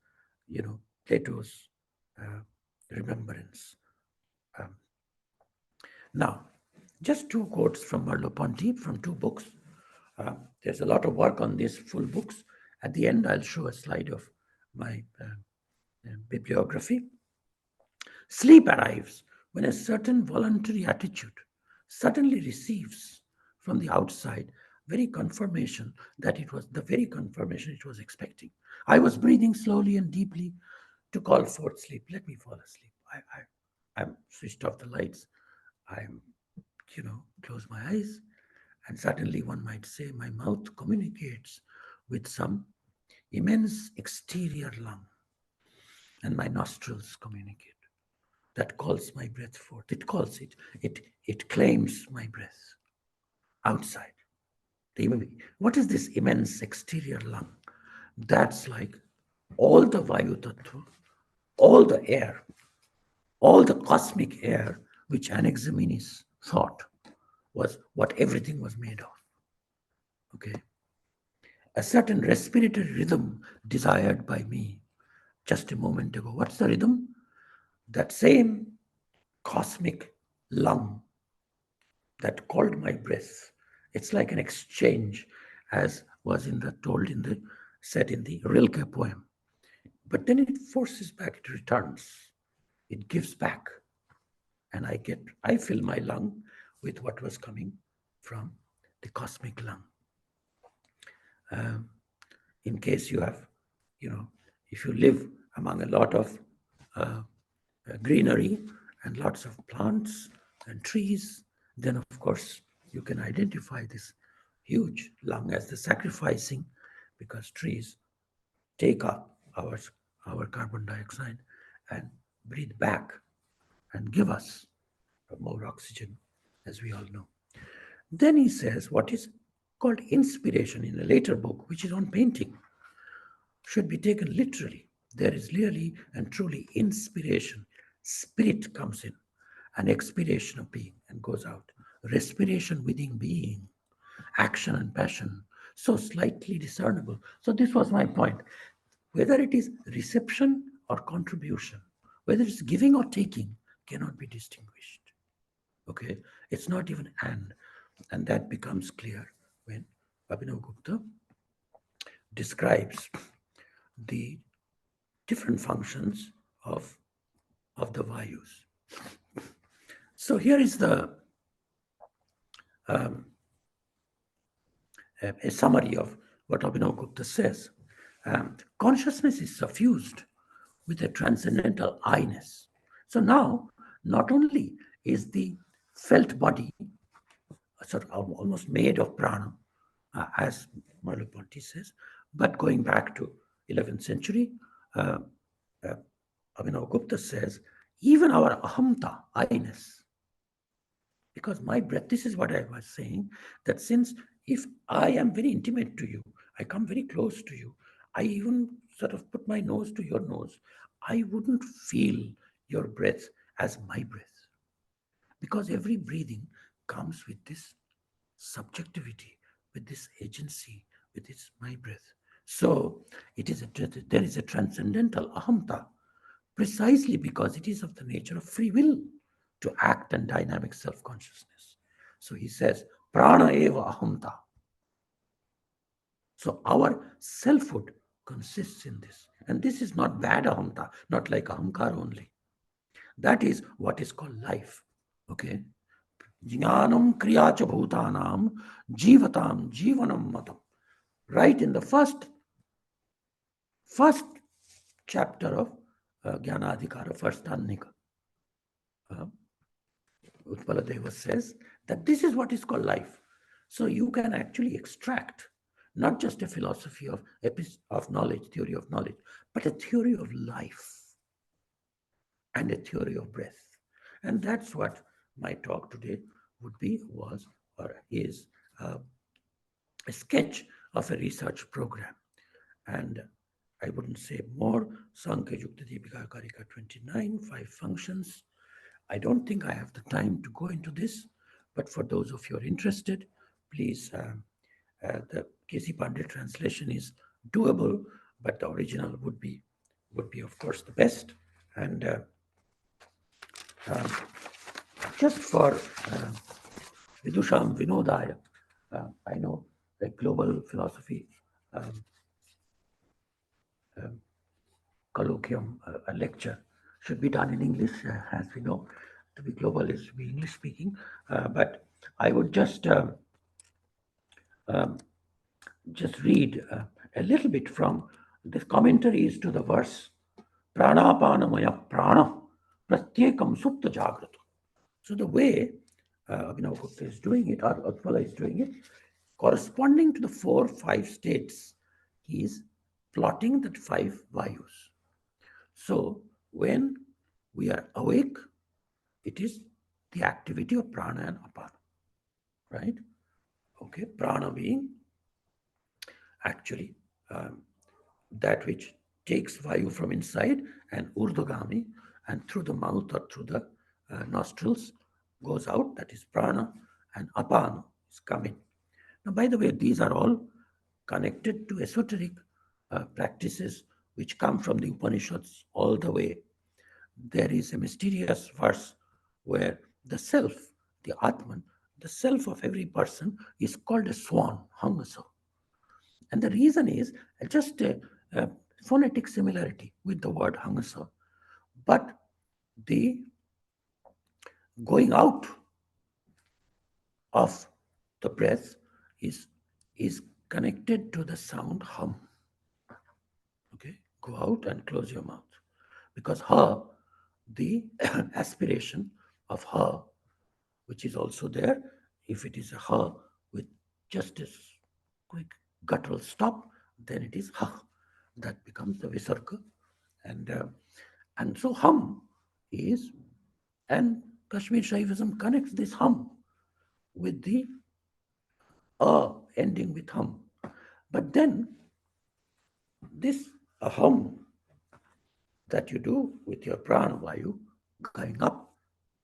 Plato's remembrance. Now, just two quotes from Merleau Ponty from two books. There's a lot of work on these full books. At the end, I'll show a slide of my bibliography. Sleep arrives when a certain voluntary attitude suddenly receives from the outside very confirmation that it was the very confirmation it was expecting. I was breathing slowly and deeply to call forth sleep. Let me fall asleep. I'm switched off the lights. I'm, close my eyes. And suddenly one might say my mouth communicates with some immense exterior lung. And my nostrils communicate. That calls my breath forth. It calls it. It claims my breath outside. What is this immense exterior lung? That's like all the Vayu Tattva, all the air, all the cosmic air which Anaximenes thought was what everything was made of. Okay. A certain respiratory rhythm desired by me just a moment ago. What's the rhythm? That same cosmic lung that called my breath. It's like an exchange, as was said in the Rilke poem. But then it forces back, it returns, it gives back. And I fill my lung with what was coming from the cosmic lung. In case you have, if you live among a lot of greenery and lots of plants and trees, then of course you can identify this huge lung as the sacrificing, because trees take up our carbon dioxide and breathe back and give us more oxygen, as we all know. Then he says what is called inspiration in a later book, which is on painting, should be taken literally. There is really and truly inspiration. Spirit comes in, an expiration of being and goes out. Respiration within being, action and passion, so slightly discernible. So this was my point. Whether it is reception or contribution, whether it's giving or taking, cannot be distinguished. Okay, it's not even and that becomes clear when Abhinavagupta describes the different functions of the vayus. So here is a summary of what Abhinavagupta says. Consciousness is suffused with a transcendental I-ness. So now, not only is the felt body sort of almost made of prana, as Merleau Ponty says, but going back to 11th century, Abhinavagupta says, even our ahamta, I-ness, because my breath, this is what I was saying, that since if I am very intimate to you, I come very close to you, I even sort of put my nose to your nose, I wouldn't feel your breath as my breath. Because every breathing comes with this subjectivity, with this agency, with this my breath. So there is a transcendental ahamta, precisely because it is of the nature of free will to act and dynamic self-consciousness. So he says, prana eva ahamta. So our selfhood consists in this. And this is not bad ahamta, not like ahamkar only. That is what is called life. Okay? Jnanam kriyacha bhutanam jivatam jivanam matam. Right in the first chapter of Jnanadhikara, first Tannika. Utpaladeva says that this is what is called life. So you can actually extract not just a philosophy of knowledge, theory of knowledge, but a theory of life and a theory of breath. And that's what my talk today would be, was, or is a sketch of a research program. And I wouldn't say more. Sankhya Yukta Deepika Karika 29, 5 functions. I don't think I have the time to go into this, but for those of you who are interested, please, the K.C. Pandey translation is doable, but the original would be of course the best. And just for Vidusham Vinodaya, I know the global philosophy colloquium, a lecture should be done in English, as we know. To be global is to be English speaking, but I would just read a little bit from the commentaries to the verse Pranapanamaya Prana Pratyekam Supta Jagrata. So the way Abhinavagupta is doing it, or Utpala is doing it, corresponding to the 4-5 states, he is plotting that 5 vayus. So when we are awake, it is the activity of prana and apana, right? Okay, prana being actually that which takes vayu from inside, and urdhagami, and through the mouth or through the nostrils goes out, that is prana, and apana is coming. Now, by the way, these are all connected to esoteric practices which come from the Upanishads all the way. There is a mysterious verse where the self, the Atman, the self of every person is called a swan, hangasa. And the reason is just a phonetic similarity with the word hangasa. But the going out of the breath is connected to the sound hum. Okay, go out and close your mouth. Because ha, the aspiration of ha, which is also there, if it is a ha with just a quick guttural stop, then it is ha. That becomes the visarga. And so hum is, and Kashmir Shaivism connects this hum with the ending with hum. But then this hum that you do with your prana vayu going up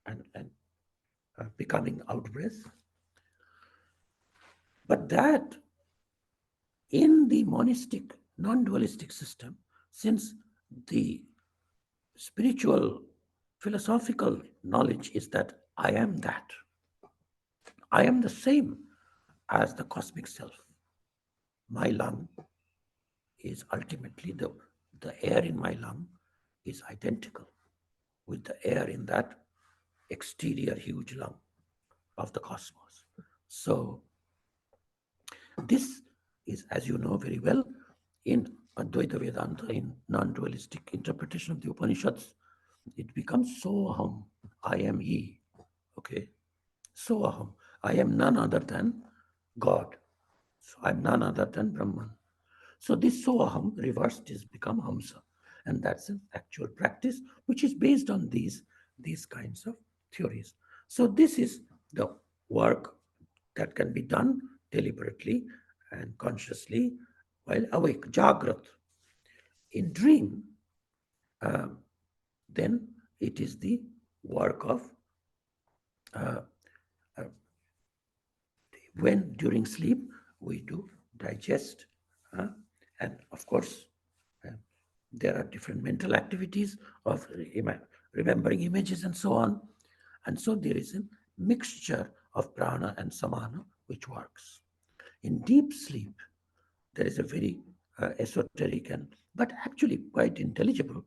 and becoming out breath. But that in the monistic, non-dualistic system, since the spiritual, philosophical knowledge is that I am that. I am the same as the cosmic self. My lung is ultimately the air in my lung is identical with the air in that exterior huge lung of the cosmos. So this is, as you know very well, in Advaita Vedanta, in non-dualistic interpretation of the Upanishads, it becomes Soham, I am He. Okay, Soham, I am none other than God. So I'm none other than Brahman. So this Soham reversed is become Hamsa. And that's an actual practice which is based on these kinds of theories. So this is the work that can be done deliberately and consciously while awake, Jagrat. In dream, then it is the work of when during sleep we do digest, and of course there are different mental activities of remembering images and so on, and so there is a mixture of prana and samana which works. In deep sleep, there is a very esoteric but actually quite intelligible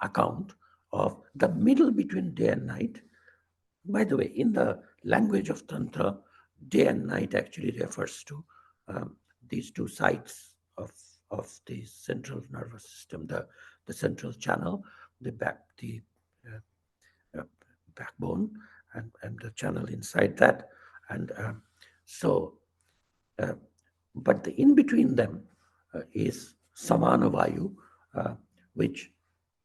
account of the middle between day and night. By the way, in the language of Tantra, day and night actually refers to these two sides of the central nervous system, the central channel, the uh, backbone, and the channel inside that. And so, but the in between them is samana vayu, which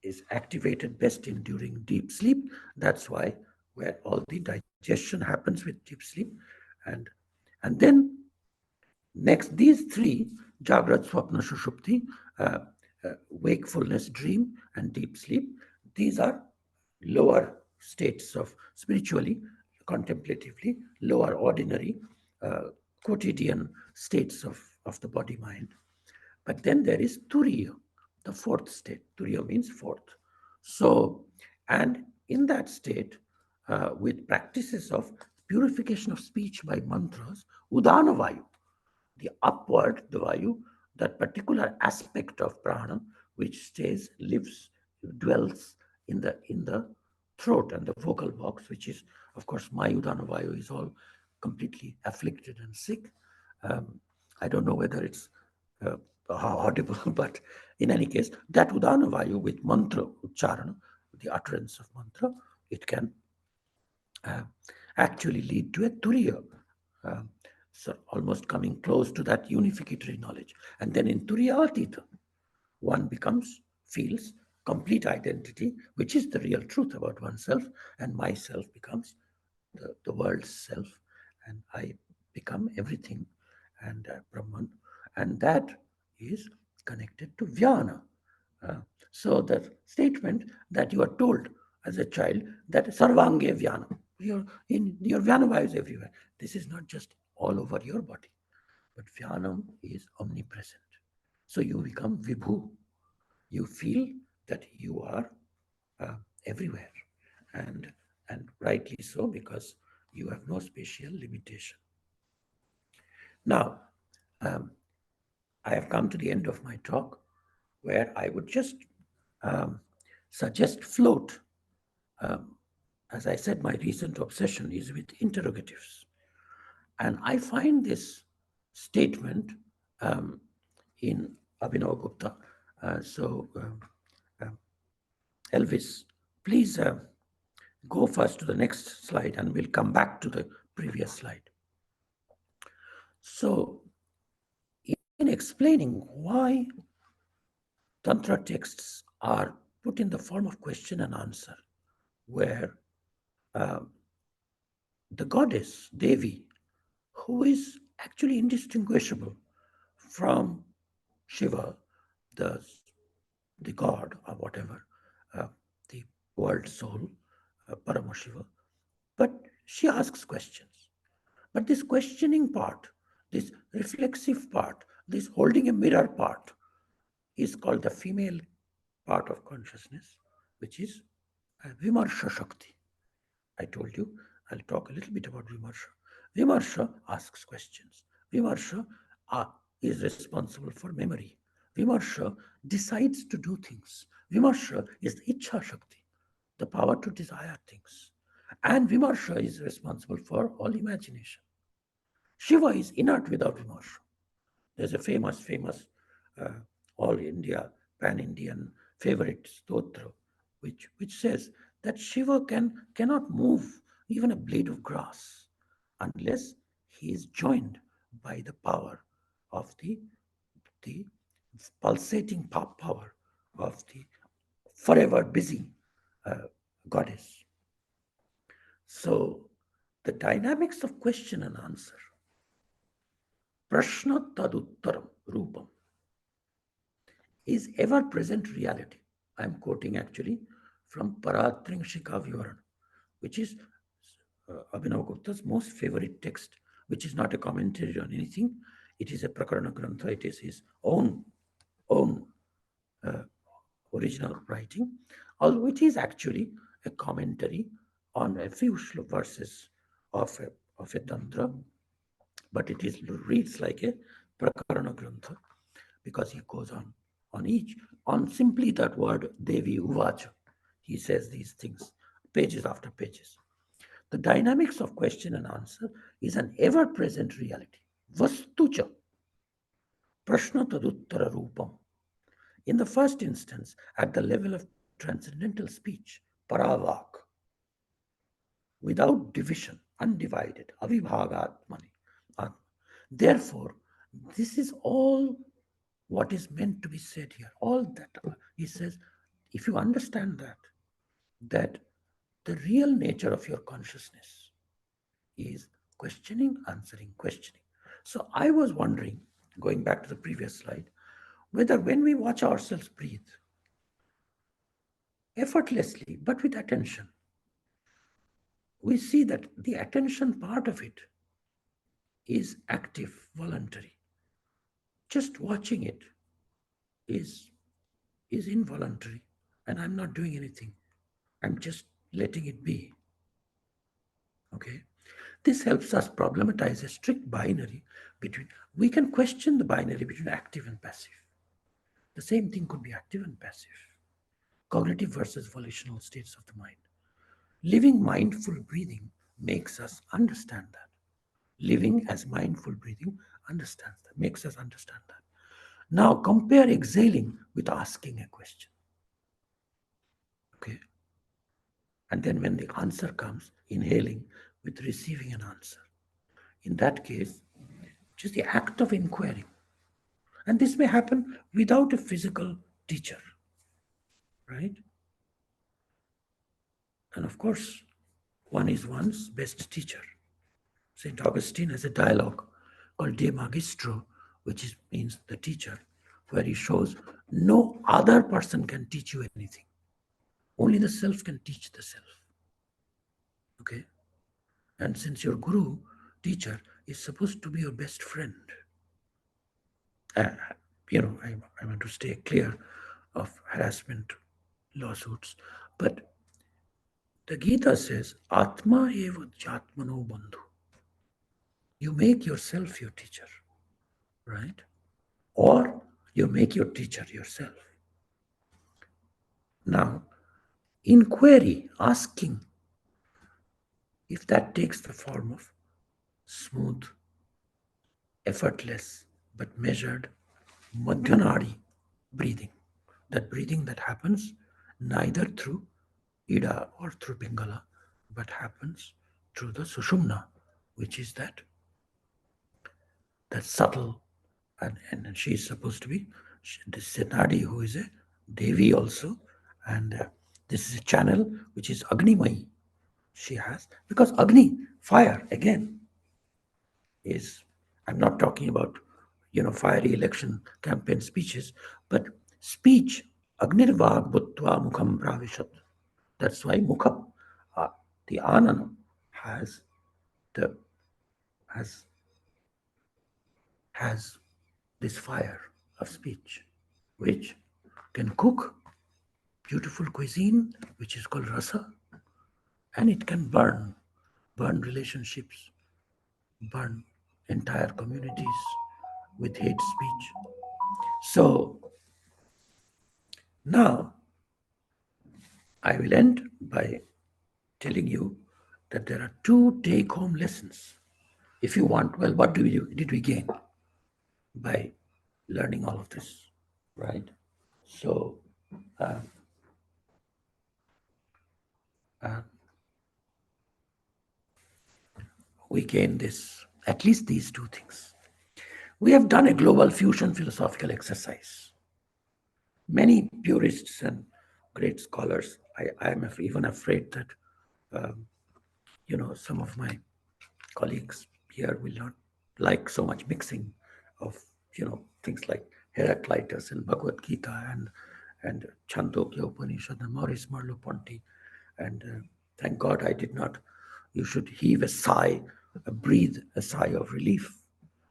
is activated best in during deep sleep. That's why where all the digestion happens with deep sleep. And and then next, these three, Jagrat, Swapna, Shushupti, wakefulness, dream, and deep sleep, these are lower states of spiritually, contemplatively, lower ordinary, quotidian states of the body mind. But then there is Turiya, the fourth state. Turiya means fourth. So, and in that state, with practices of purification of speech by mantras, Udana Vayu, the upward, the Vayu, that particular aspect of prana which stays, lives, dwells in the throat and the vocal box, which is, of course, my Udana Vayu is all completely afflicted and sick. I don't know whether it's uh, audible, but in any case, that Udana Vayu with mantra, ucharana, the utterance of mantra, it can uh, actually lead to a turiya, uh, so almost coming close to that unificatory knowledge. And then in turiyatita, one feels complete identity, which is the real truth about oneself, and myself becomes the world's self, and I become everything, and Brahman, and that is connected to Vyana. Uh, so the statement that you are told as a child that Sarvange Vyana, your Vyana is everywhere. This is not just all over your body, but Vyanam is omnipresent. So you become Vibhu. You feel that you are everywhere, and and rightly so, because you have no spatial limitation. Now, I have come to the end of my talk, where I would just um, suggest float. Um, as I said, my recent obsession is with interrogatives. And I find this statement in Abhinavagupta. Um, Elvis, please go first to the next slide, and we'll come back to the previous slide. So, in explaining why Tantra texts are put in the form of question and answer, where the goddess Devi, who is actually indistinguishable from Shiva, the, the god or whatever, uh, the world soul, Paramashiva, but she asks questions. But this questioning part, this reflexive part, this holding a mirror part is called the female part of consciousness, which is Vimarsha Shakti. I told you I'll talk a little bit about Vimarsha. Vimarsha asks questions. Vimarsha is responsible for memory. Vimarsha decides to do things. Vimarsha is the Ichha Shakti, the power to desire things. And Vimarsha is responsible for all imagination. Shiva is inert without Vimarsha. There's a famous uh, all India, pan-Indian favorite stotra, which says that Shiva cannot move even a blade of grass unless he is joined by the power of the pulsating power of the forever busy uh, goddess. So the dynamics of question and answer, prashna taduttaram rupam, is ever present reality. I'm quoting actually from Paratringshika Vivaran, which is Abhinavagupta's most favorite text, which is not a commentary on anything. It is a Prakarana Grantha, it is his own uh, original writing, although it is actually a commentary on a few verses of a Tantra, but it is reads like a Prakarana Grantha. because he goes on simply that word Devi Uvacha. He says these things pages after pages. The dynamics of question and answer is an ever-present reality. Vastucha, prashna taduttara rupam. In the first instance, at the level of transcendental speech, paravak, without division, undivided, avibhagatmani. Therefore, this is all what is meant to be said here. All that he says, if you understand that the real nature of your consciousness is questioning, answering, questioning. So I was wondering, going back to the previous slide, whether when we watch ourselves breathe, effortlessly, but with attention, we see that the attention part of it is active, voluntary. Just watching it is involuntary, and I'm not doing anything. I'm just letting it be. Okay? This helps us problematize a strict binary between, we can question the binary between active and passive. The same thing could be active and passive. Cognitive versus volitional states of the mind. Living mindful breathing makes us understand that. Living as mindful breathing understands that, makes us understand that. Now compare exhaling with asking a question. Okay? And then when the answer comes, inhaling with receiving an answer. In that case, just the act of inquiring. And this may happen without a physical teacher, right? And of course, one is one's best teacher. St. Augustine has a dialogue called De Magistro, which means the teacher, where he shows no other person can teach you anything. Only the self can teach the self. Okay? And since your guru, teacher, is supposed to be your best friend, I want to stay clear of harassment lawsuits, but the Gita says, Atma eva jatmano bandhu. You make yourself your teacher, right? Or you make your teacher yourself. Now, inquiry, asking, if that takes the form of smooth, effortless, but measured, madhyanadi breathing, that breathing that happens neither through Ida or through Pingala, but happens through the Sushumna, which is that subtle, and she is supposed to be this is a Nadi who is a Devi also, and this is a channel which is Agnimai she has, because Agni, fire, again, is, I'm not talking about fiery election campaign speeches, but speech, Agnirvag Bhutva Mukham Pravishat. That's why Mukha, the Ananam, has this fire of speech, which can cook beautiful cuisine, which is called rasa, and it can burn relationships, burn entire communities with hate speech. So now I will end by telling you that there are two take-home lessons. If you want, well, what did we gain by learning all of this, right? So we gain this, at least these two things. We have done a global fusion philosophical exercise. Many purists and great scholars, I am even afraid that, some of my colleagues here will not like so much mixing of, things like Heraclitus and Bhagavad Gita and Chandogya Upanishad and Maurice Merleau Ponty. And thank God I did not. You should heave a sigh, breathe a sigh of relief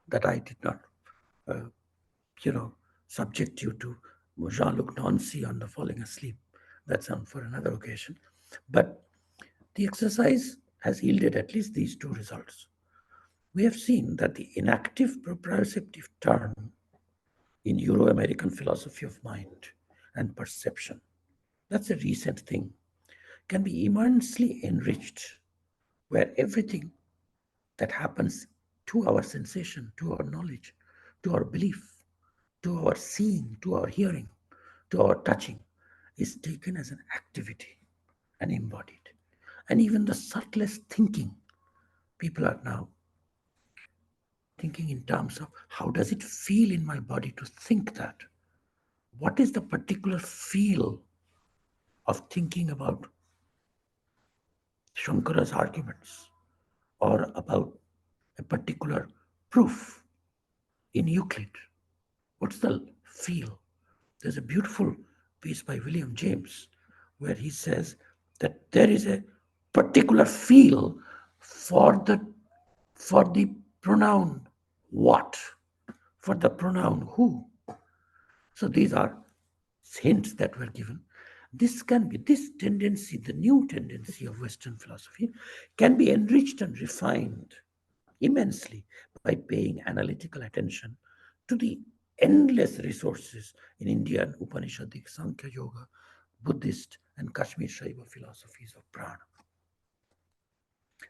that I did not, subject you to Jean-Luc Nancy on the falling asleep. That's for another occasion. But the exercise has yielded at least these two results. We have seen that the inactive proprioceptive turn in Euro-American philosophy of mind and perception, that's a recent thing, can be immensely enriched, where everything that happens to our sensation, to our knowledge, to our belief, to our seeing, to our hearing, to our touching, is taken as an activity and embodied. And even the subtlest thinking, people are now thinking in terms of how does it feel in my body to think that? What is the particular feel of thinking about Shankara's arguments or about a particular proof in Euclid? What's the feel? There's a beautiful piece by William James where he says that there is a particular feel for the pronoun what, for the pronoun who. So these are hints that were given. This tendency, the new tendency of Western philosophy, can be enriched and refined immensely by paying analytical attention to the endless resources in Indian Upanishadic, Sankhya Yoga, Buddhist, and Kashmir Shaiva philosophies of prana.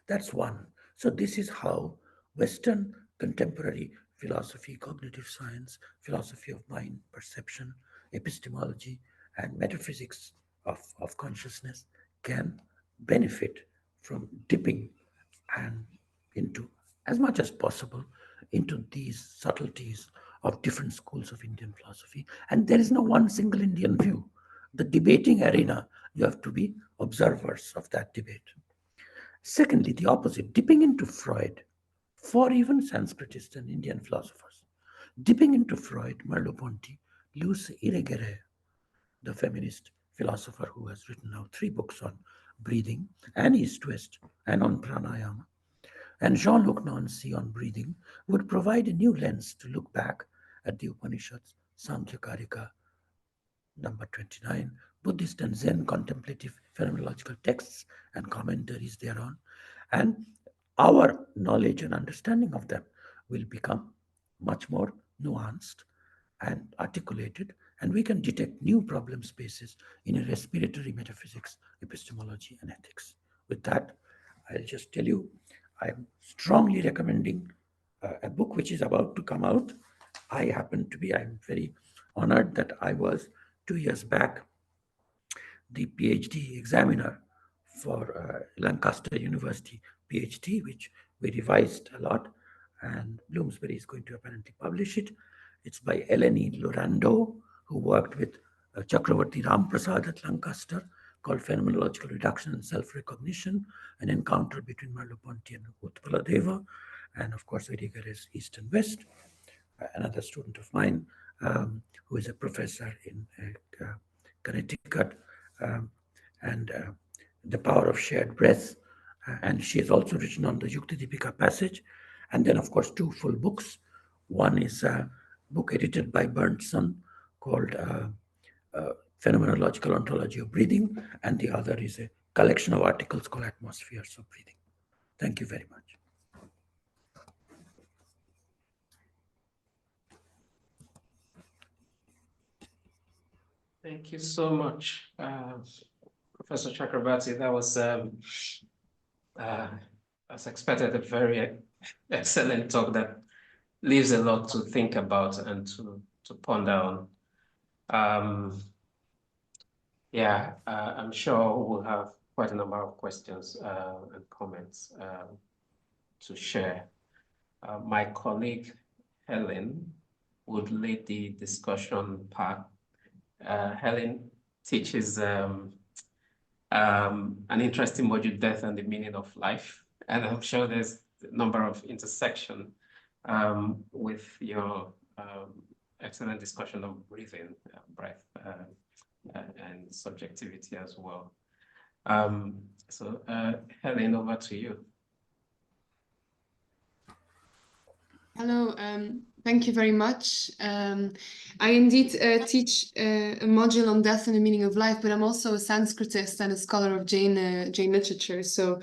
That's one. So this is how Western contemporary philosophy, cognitive science, philosophy of mind, perception, epistemology, and metaphysics of consciousness can benefit from dipping and into, as much as possible, into these subtleties of different schools of Indian philosophy. And there is no one single Indian view. The debating arena, you have to be observers of that debate. Secondly, the opposite, dipping into Freud, for even Sanskritist and Indian philosophers. Dipping into Freud, Merleau Ponty, Luce Irigaray, the feminist philosopher who has written now 3 books on breathing and East-West and on pranayama, and Jean-Luc Nancy on breathing, would provide a new lens to look back at the Upanishads, Sankhya Karika, number 29, Buddhist and Zen contemplative phenomenological texts and commentaries thereon, and our knowledge and understanding of them will become much more nuanced and articulated, and we can detect new problem spaces in a respiratory metaphysics, epistemology, and ethics. With that, I'll just tell you, I'm strongly recommending a book which is about to come out. I'm very honored that I was 2 years back the PhD examiner for Lancaster University PhD, which we revised a lot, and Bloomsbury is going to apparently publish it. It's by Eleni Lorando, who worked with Chakrabarti Ramprasad at Lancaster, called Phenomenological Reduction and Self-Recognition, an encounter between Merleau Ponty and Utpala Deva, and of course Irigaray's East and West. Another student of mine who is a professor in Connecticut, and The Power of Shared Breath, and she has also written on the Yuktidipika passage, and then of course 2 full books. One is a book edited by Berndson called Phenomenological Ontology of Breathing, and the other is a collection of articles called Atmospheres of Breathing. Thank you very much. Thank you so much, Professor Chakrabarti. That was, as expected, a very excellent talk that leaves a lot to think about and to ponder on. Yeah, I'm sure we'll have quite a number of questions and comments to share. My colleague, Helen, would lead the discussion part. Helen teaches an interesting module, Death and the Meaning of Life. And I'm sure there's a number of intersection with your excellent discussion of breathing, breath, and subjectivity as well. So Helen, over to you. Hello, thank you very much. I indeed teach a module on death and the meaning of life, but I'm also a Sanskritist and a scholar of Jain literature, so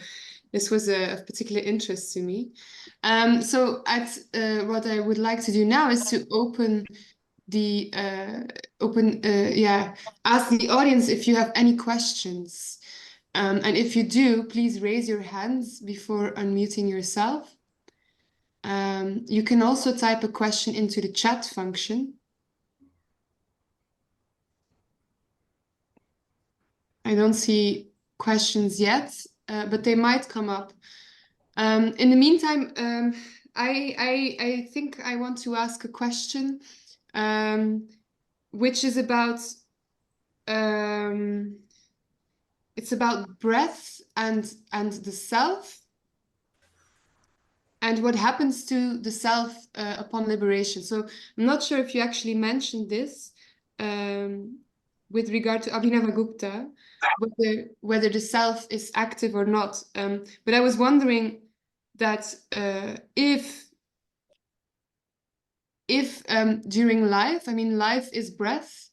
this was of particular interest to me. So what I would like to do now is to open the ask the audience if you have any questions. And if you do, please raise your hands before unmuting yourself. You can also type a question into the chat function. I don't see questions yet, but they might come up. In the meantime, I think I want to ask a question, which is about it's about breath and the self, and what happens to the self upon liberation. So I'm not sure if you actually mentioned this with regard to Abhinavagupta, whether the self is active or not. But I was wondering that if during life, I mean, life is breath,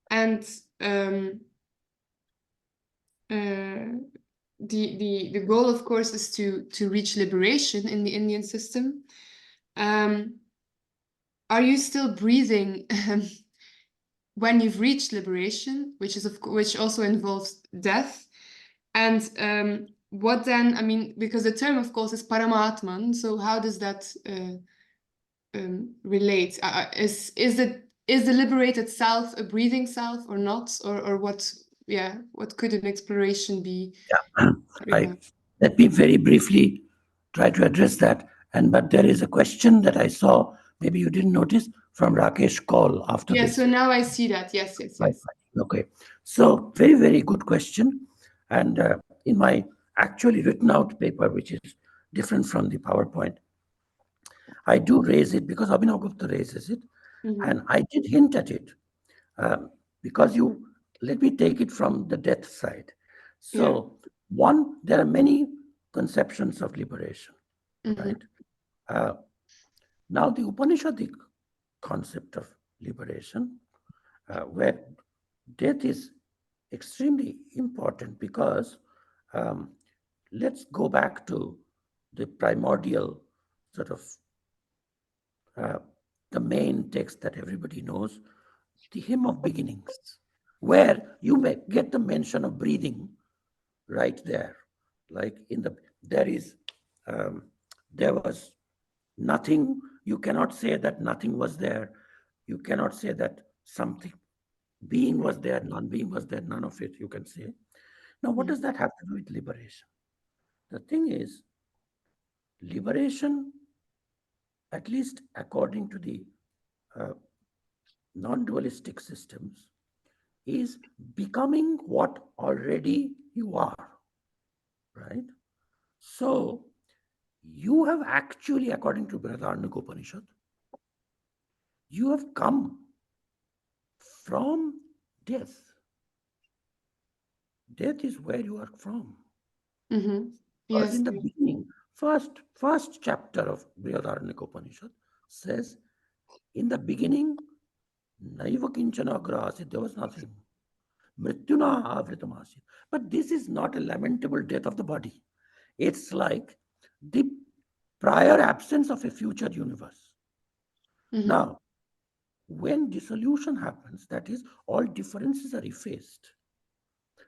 and the goal, of course, is to reach liberation in the Indian system. Are you still breathing when you've reached liberation, which also involves death? And what then? I mean, because the term, of course, is Paramatman. So how does that relate? Is the liberated self a breathing self or not, or what? Yeah, what could an exploration be? Yeah. Let me very briefly try to address that. But there is a question that I saw, maybe you didn't notice, from Rakesh Kaul after this. Yeah, so now I see that. Yes. Okay. So very, very good question. And in my actually written out paper, which is different from the PowerPoint, I do raise it because Abhinavagupta raises it. And I did hint at it because let me take it from the death side. So one, there are many conceptions of liberation, right? Now the Upanishadic concept of liberation, where death is extremely important, because let's go back to the primordial sort of the main text that everybody knows, the hymn of beginnings, where you may get the mention of breathing right there. Like there was nothing. You cannot say that nothing was there. You cannot say that something, being was there, non-being was there, none of it you can say. Now, what does that have to do with liberation? The thing is, liberation, at least according to the non-dualistic systems, is becoming what already you are, right? So you have actually, according to Brihadaranyaka Upanishad, you have come from death. Death is where you are from. Because in the beginning, first chapter of Brihadaranyaka Upanishad says, in the beginning, Naiva Kinchana Grasi, there was nothing. Mrityuna Avritamasi. But this is not a lamentable death of the body. It's like the prior absence of a future universe. Now, when dissolution happens, that is, all differences are effaced.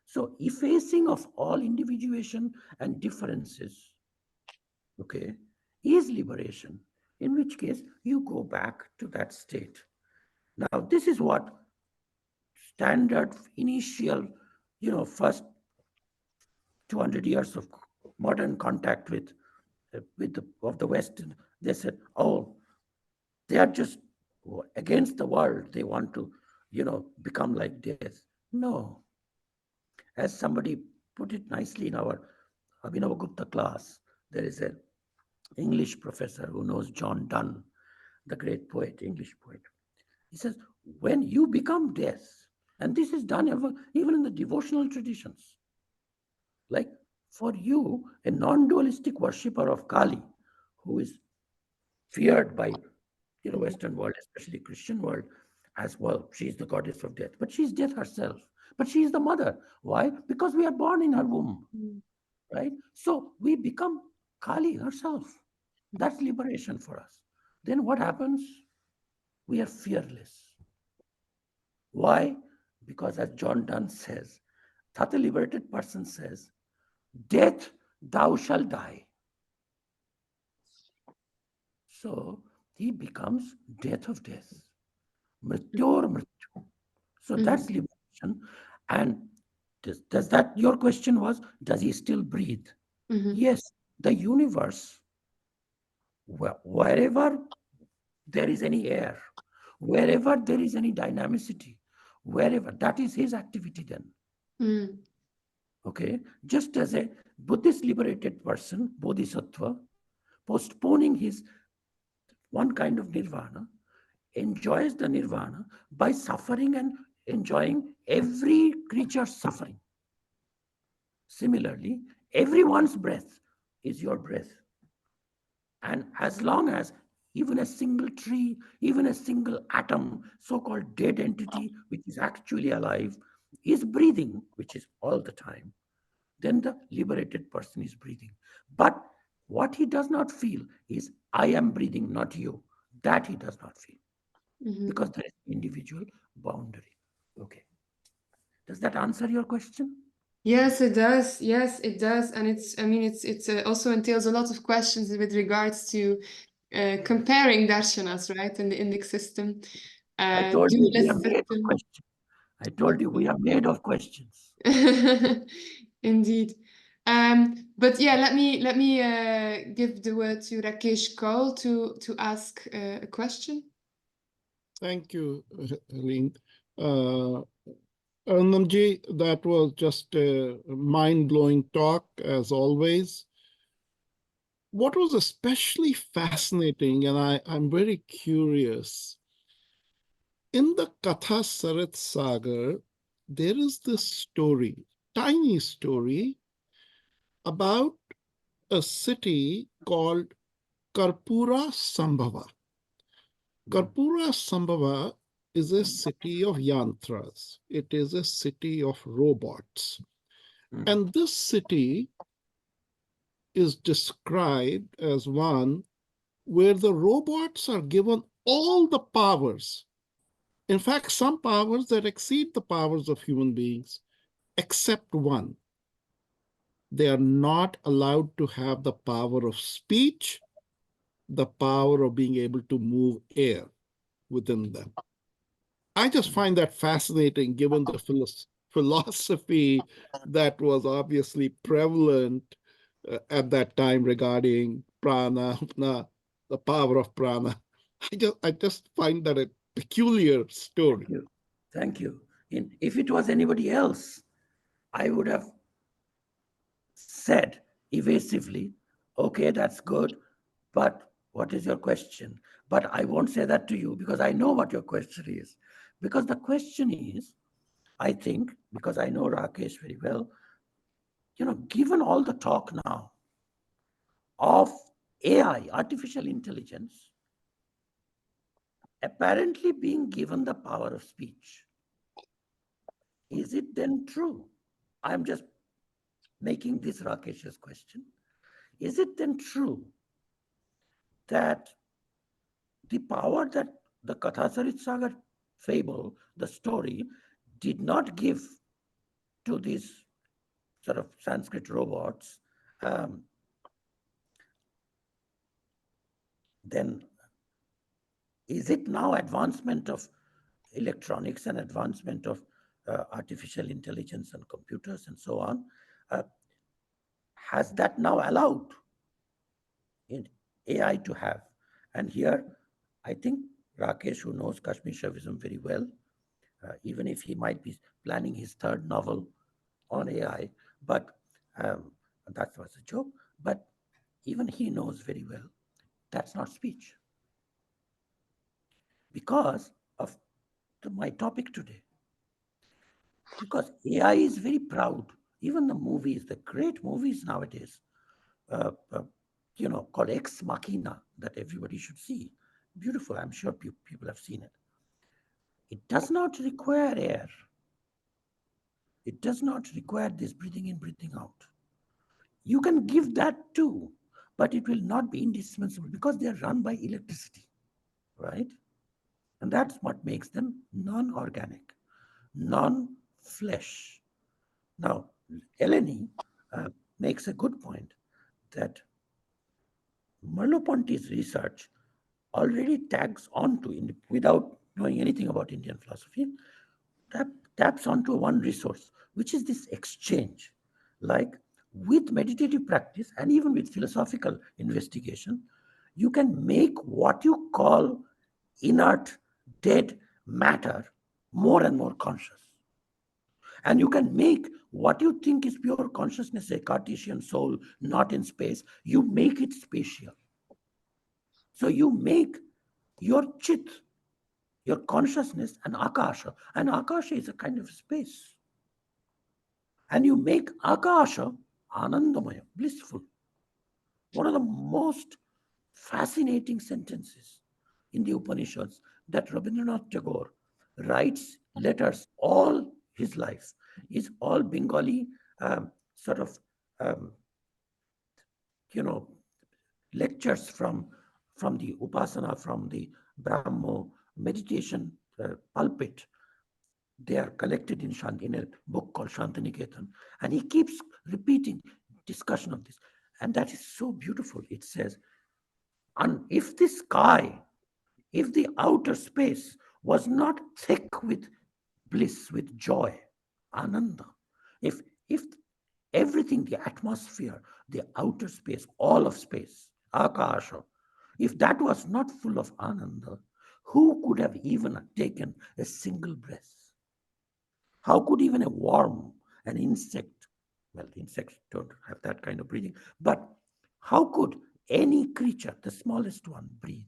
So effacing of all individuation and differences, okay, is liberation, in which case you go back to that state. Now, this is what standard initial, first 200 years of modern contact with the West, they said, oh, they are just against the world. They want to, become like death. No. As somebody put it nicely in our Abhinavagupta class, there is an English professor who knows John Donne, the great poet, English poet. He says, when you become death, and this is done even in the devotional traditions, like for you, a non-dualistic worshipper of Kali, who is feared by Western world, especially Christian world, as well. She is the goddess of death, but she's death herself. But she is the mother. Why? Because we are born in her womb, right? So we become Kali herself. That's liberation for us. Then what happens? we are fearless. Why? Because as John Donne says, that a liberated person says, death, thou shalt die. So he becomes death of death, mrityor mrityu. So that's liberation. And does that, your question was, does he still breathe? Yes, the universe, wherever there is any air, wherever there is any dynamicity, wherever, that is his activity then. Okay, just as a Buddhist liberated person, bodhisattva, postponing his one kind of nirvana, enjoys the nirvana by suffering and enjoying every creature's suffering. Similarly, everyone's breath is your breath. And as long as even a single tree, even a single atom, so-called dead entity, which is actually alive, is breathing, which is all the time, then the liberated person is breathing. But what he does not feel is, I am breathing, not you. That he does not feel because there is individual boundary. Okay. Does that answer your question? Yes, it does. Yes, it does. And it's, I mean, it's also entails a lot of questions with regards to comparing darshanas, right, in the Indic system. I told you we are Dualist made of system. questions. I told you we are made of questions. Indeed. But yeah, let me give the word to Rakesh Kaul to ask a question. Thank you, Helene. Arindamji, that was just a mind-blowing talk, as always. What was especially fascinating, and I'm very curious, in the Katha Sarat Sagar, there is this story, tiny story, about a city called Karpura Sambhava. Karpura Sambhava is a city of yantras. It is a city of robots. And this city is described as one where the robots are given all the powers. In fact, some powers that exceed the powers of human beings, except one. They are not allowed to have the power of speech, the power of being able to move air within them. I just find that fascinating, given the philosophy that was obviously prevalent at that time regarding prana, the power of prana. I just find that a peculiar story. Thank you. If it was anybody else, I would have said evasively, okay, that's good, but what is your question? But I won't say that to you because I know what your question is. Because the question is, I think, because I know Rakesh very well, given all the talk now of AI, artificial intelligence, apparently being given the power of speech, is it then true? I'm just making this Rakesh's question. Is it then true that the power that the Kathasarit Sagar fable, the story, did not give to these sort of Sanskrit robots, then is it now advancement of electronics and advancement of artificial intelligence and computers and so on, has that now allowed in AI to have? And here, I think Rakesh, who knows Kashmir Shaivism very well, even if he might be planning his third novel on AI, but that was a joke, but even he knows very well that's not speech. Because of my topic today. Because AI is very proud. Even the movies, the great movies nowadays, called Ex Machina, that everybody should see. Beautiful, I'm sure people have seen it. It does not require air. It does not require this breathing in, breathing out. You can give that too, but it will not be indispensable because they are run by electricity, right? And that's what makes them non-organic, non-flesh. Now, Eleni makes a good point that Merleau Ponty's research already tags onto, without knowing anything about Indian philosophy, taps onto one resource, which is this exchange. Like with meditative practice and even with philosophical investigation, you can make what you call inert, dead matter more and more conscious. And you can make what you think is pure consciousness, a Cartesian soul, not in space, you make it spatial. So you make your chit, your consciousness, an akasha. And akasha is a kind of space. And you make akasha anandamaya, blissful. One of the most fascinating sentences in the Upanishads that Rabindranath Tagore writes letters all his life is all Bengali sort of lectures from the Upasana, from the Brahmo meditation pulpit. They are collected in a book called Shantiniketan. And he keeps repeating discussion of this. And that is so beautiful. It says, and if the sky, if the outer space was not thick with bliss, with joy, ananda, if everything, the atmosphere, the outer space, all of space, akasha, if that was not full of ananda, who could have even taken a single breath? How could even a worm, an insect, well, insects don't have that kind of breathing, but how could any creature, the smallest one, breathe?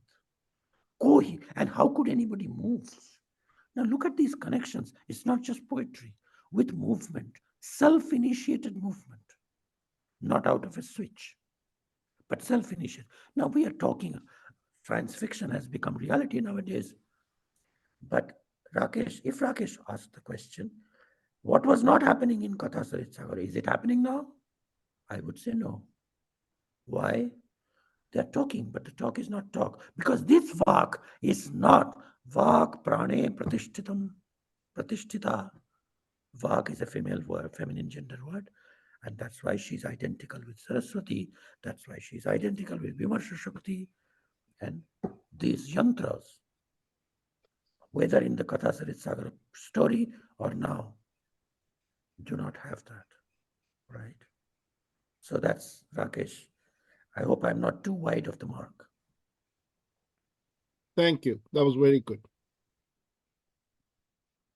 And how could anybody move? Now look at these connections. It's not just poetry, with movement, self-initiated movement, not out of a switch, but self-initiated. Now we are talking, science fiction has become reality nowadays. But Rakesh, if Rakesh asked the question, what was not happening in Katha Sarit Sagar, is it happening now? I would say no. Why? They're talking, but the talk is not talk. Because this vak is not vak prane pratishthitam, pratishtita. Vak is a female word, feminine gender word. And that's why she's identical with Saraswati. That's why she's identical with Vimarsha Shakti. And these yantras, whether in the Katha Sarit Sagar story or now, do not have that, right? So that's Rakesh. I hope I'm not too wide of the mark. Thank you. That was very good.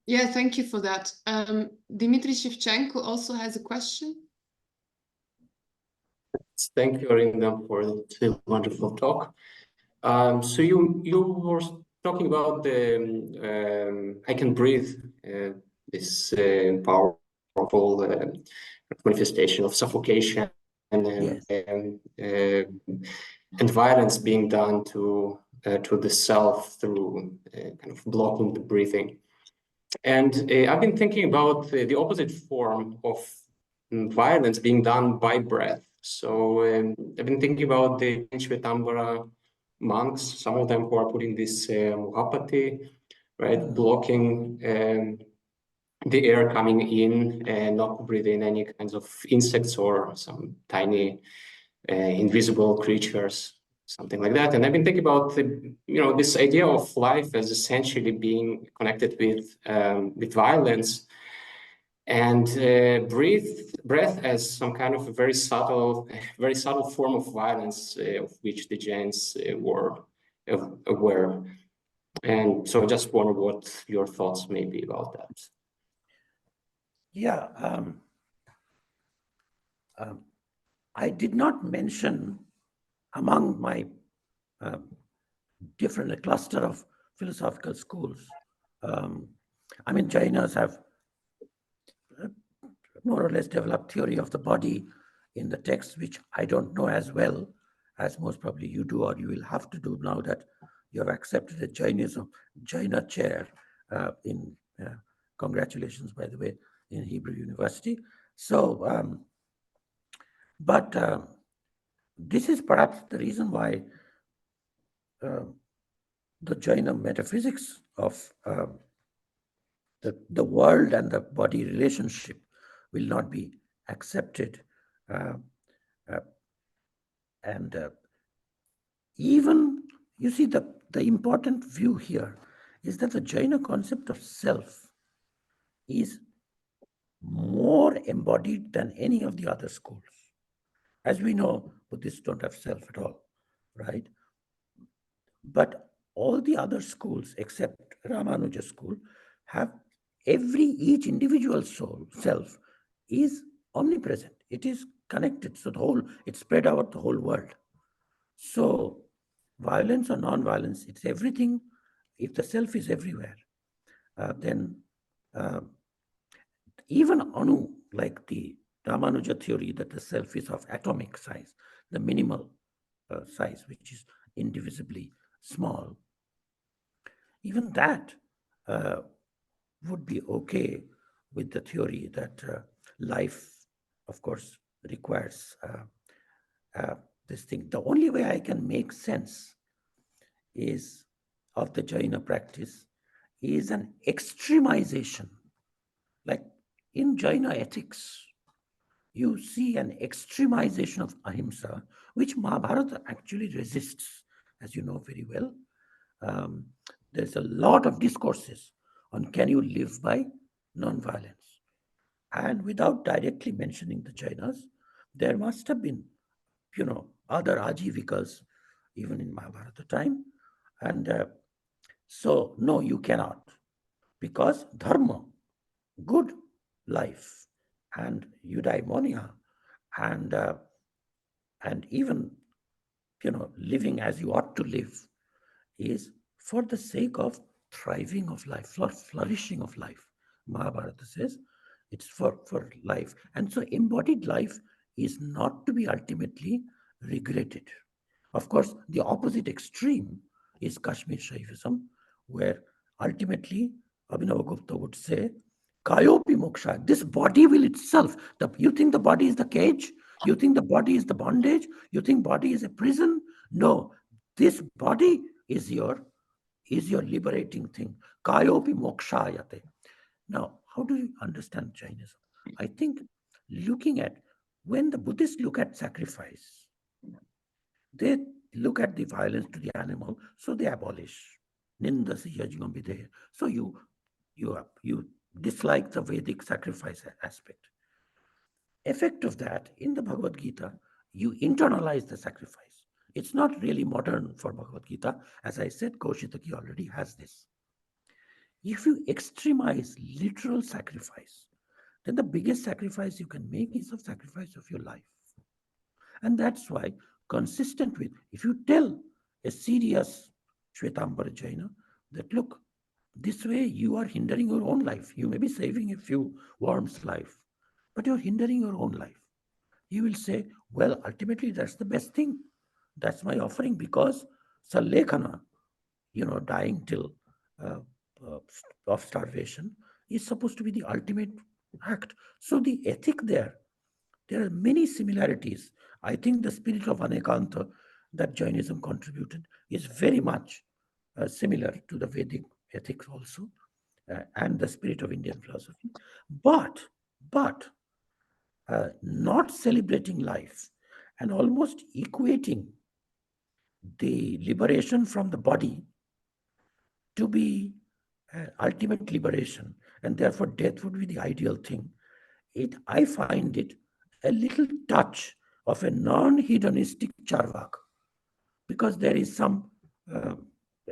Yeah, thank you for that. Dmitry Shevchenko also has a question. Thank you, Arindam, for the wonderful talk. So you were talking about the I can breathe, this powerful manifestation of suffocation Yes. and violence being done to the self through kind of blocking the breathing. And I've been thinking about the opposite form of violence being done by breath. So I've been thinking about the Shvetambara monks, some of them who are putting this muhapati, right, blocking the air coming in and not breathing any kinds of insects or some tiny invisible creatures, something like that. And I've been thinking about this idea of life as essentially being connected with violence, and breath as some kind of a very subtle form of violence of which the Jains were aware. And so I just wonder what your thoughts may be about that. Yeah, I did not mention among my different cluster of philosophical schools. I mean, Jainas have more or less developed theory of the body in the text, which I don't know as well as most probably you do, or you will have to do now that you have accepted a Jaina chair in, congratulations, by the way, in Hebrew University. So, but this is perhaps the reason why the Jaina metaphysics of the world and the body relationship will not be accepted. And even, you see, the important view here is that the Jaina concept of self is more embodied than any of the other schools. As we know, Buddhists don't have self at all, right? But all the other schools, except Ramanuja school, have each individual soul, self, is omnipresent. It is connected. So it's spread out the whole world. So violence or non-violence, it's everything. If the self is everywhere, then even Anu, like the Ramanuja theory that the self is of atomic size, the minimal size, which is indivisibly small, even that would be okay with the theory that life, of course, requires this thing. The only way I can make sense is of the Jaina practice is an extremization. Like in Jaina ethics, you see an extremization of ahimsa, which Mahabharata actually resists, as you know very well. There's a lot of discourses on can you live by non-violence. And without directly mentioning the Jainas, there must have been, other ajivikas, even in Mahabharata time. And so, no, you cannot, because dharma, good life, and eudaimonia, and even, living as you ought to live is for the sake of thriving of life, for flourishing of life. Mahabharata says it's for life. And so embodied life is not to be ultimately regretted. Of course, the opposite extreme is Kashmir Shaivism, where ultimately Abhinavagupta would say, Kayopi moksha, this body will itself. You think the body is the cage? You think the body is the bondage? You think body is a prison? No, this body is your liberating thing. Kayopi mokshayate. Now, how do you understand Jainism? I think looking at, when the Buddhists look at sacrifice, they look at the violence to the animal, so they abolish. Nindasi yajnam videha. So you dislike the Vedic sacrifice aspect. Effect of that, in the Bhagavad Gita, you internalize the sacrifice. It's not really modern for Bhagavad Gita. As I said, Kaushitaki already has this. If you extremize literal sacrifice, then the biggest sacrifice you can make is the sacrifice of your life. And that's why, consistent with, if you tell a serious Shvetambara Jaina that, look, this way you are hindering your own life. You may be saving a few worms' life, but you're hindering your own life. You will say, well, ultimately that's the best thing. That's my offering, because Salekhana, dying till of starvation is supposed to be the ultimate act. So the ethic there are many similarities. I think the spirit of Anekanta that Jainism contributed is very much similar to the Vedic ethics also, and the spirit of Indian philosophy. But not celebrating life and almost equating the liberation from the body to be ultimate liberation, and therefore death would be the ideal thing. I find it a little touch of a non-hedonistic charvak, because there is some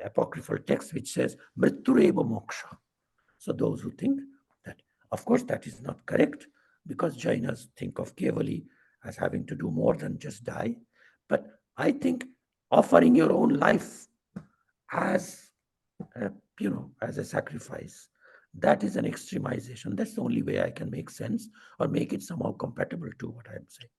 apocryphal text which says mrityureva moksha. So those who think that, of course, that is not correct, because Jainas think of Kevali as having to do more than just die. But I think offering your own life as as a sacrifice, that is an extremization. That's the only way I can make sense or make it somehow compatible to what I'm saying.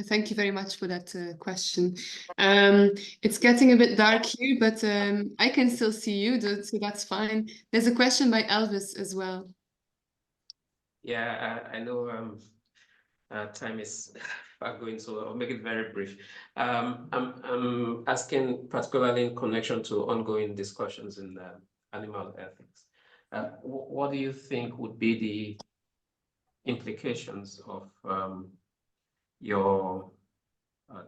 Thank you very much for that question. It's getting a bit dark here, but I can still see you, so that's fine. There's a question by Elvis as well. Yeah, I know Time is going, so I'll make it very brief. I'm asking particularly in connection to ongoing discussions in animal ethics. What do you think would be the implications of your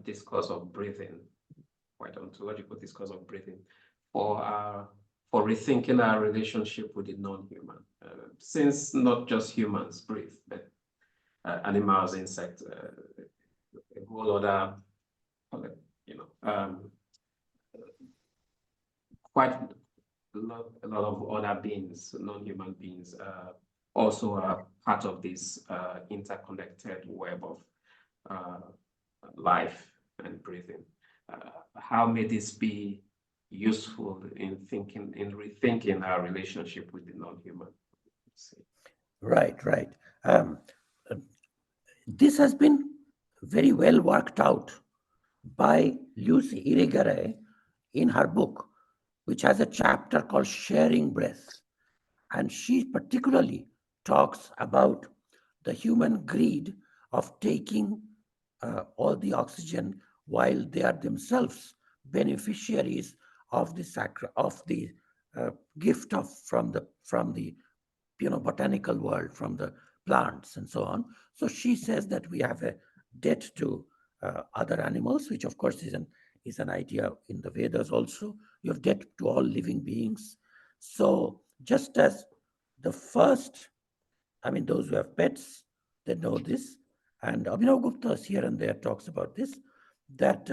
discourse of breathing, quite ontological discourse of breathing, for rethinking our relationship with the non-human? Since not just humans breathe, but animals, insects, a whole other, quite a lot of other beings, non-human beings, also are part of this interconnected web of life and breathing. How may this be useful in rethinking our relationship with the non-human? Right. This has been very well worked out by Lucy Irigaray in her book, which has a chapter called Sharing Breath. And she particularly talks about the human greed of taking all the oxygen while they are themselves beneficiaries of the gift from the botanical world, from the plants and so on. So she says that we have a debt to other animals, which of course is an idea in the Vedas also. You have debt to all living beings. So just as the first, those who have pets, they know this. And Abhinavagupta here and there talks about this, that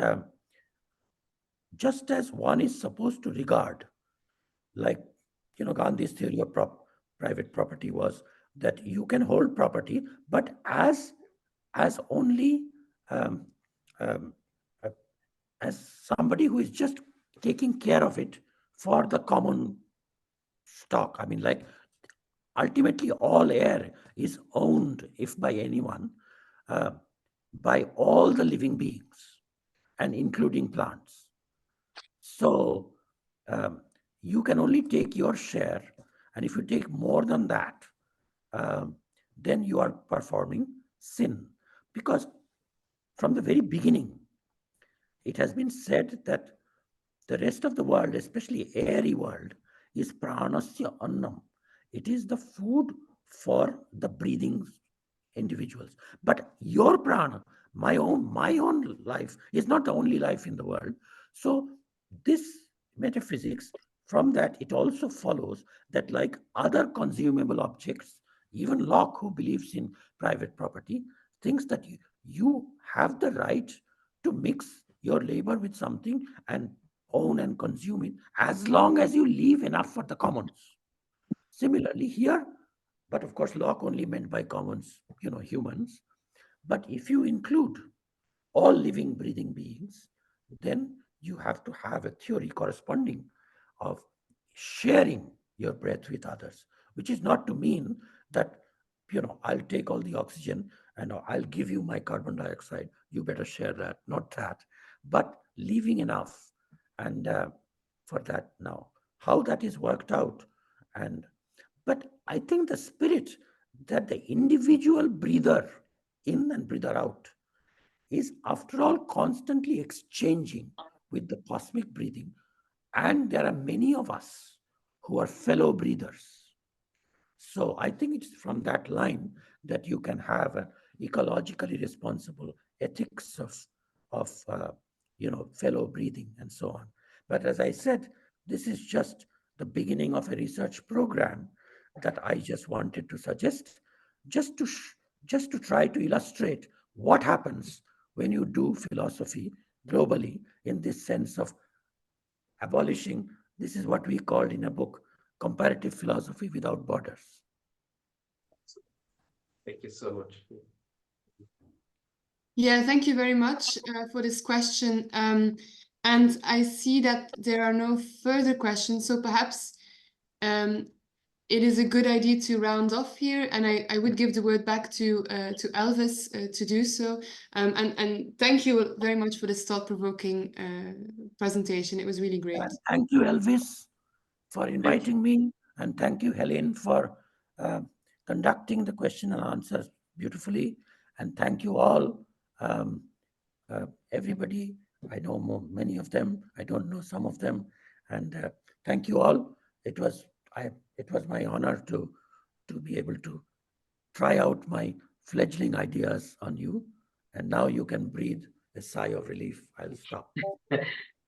just as one is supposed to regard, like, Gandhi's theory of private property was that you can hold property, but as only um, um, uh, as somebody who is just taking care of it for the common stock. Like, ultimately all air is owned, if by anyone, by all the living beings, and including plants. So you can only take your share, and if you take more than that, then you are performing sin. Because from the very beginning, it has been said that the rest of the world, especially airy world, is pranasya annam. It is the food for the breathing individuals. But your prana, my own life, is not the only life in the world. So this metaphysics, from that it also follows that, like other consumable objects, even Locke, who believes in private property, thinks that you have the right to mix your labor with something and own and consume it, as long as you leave enough for the commons. Similarly here, but of course Locke only meant by commons, humans. But if you include all living, breathing beings, then you have to have a theory corresponding of sharing your breath with others, which is not to mean that, I'll take all the oxygen and I'll give you my carbon dioxide. You better share that, not that, but leaving enough. And for that now, how that is worked out. But I think the spirit that the individual breather in and breather out is, after all, constantly exchanging with the cosmic breathing. And there are many of us who are fellow breathers. So I think it's from that line that you can have an ecologically responsible ethics of fellow breathing and so on. But as I said, this is just the beginning of a research program that I just wanted to suggest, just to try to illustrate what happens when you do philosophy globally, in this sense of abolishing. This is what we called in a book, Comparative Philosophy Without Borders. Thank you so much. Yeah, thank you very much for this question. And I see that there are no further questions, so perhaps it is a good idea to round off here, and I would give the word back to Elvis to do so. And thank you very much for this thought-provoking presentation. It was really great. And thank you, Elvis, for inviting me, and thank you, Helen, for conducting the question and answers beautifully. And thank you all, everybody. I know many of them. I don't know some of them. And thank you all. It was my honor to be able to try out my fledgling ideas on you. And now you can breathe a sigh of relief. I'll stop.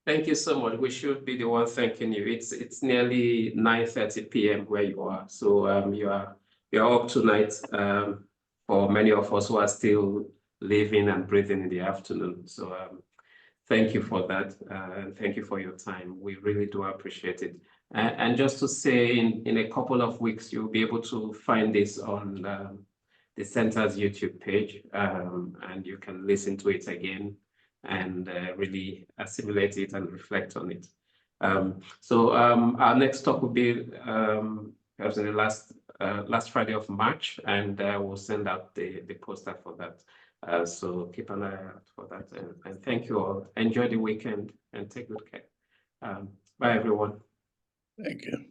Thank you so much. We should be the one thanking you. It's nearly 9:30 p.m. where you are. So you're up tonight for many of us who are still living and breathing in the afternoon. So thank you for that. And thank you for your time. We really do appreciate it. And just to say, in a couple of weeks, you'll be able to find this on the center's YouTube page, and you can listen to it again and really assimilate it and reflect on it. So our next talk will be perhaps in the last Friday of March, and we'll send out the poster for that. So keep an eye out for that. And thank you all. Enjoy the weekend and take good care. Bye, everyone. Thank you.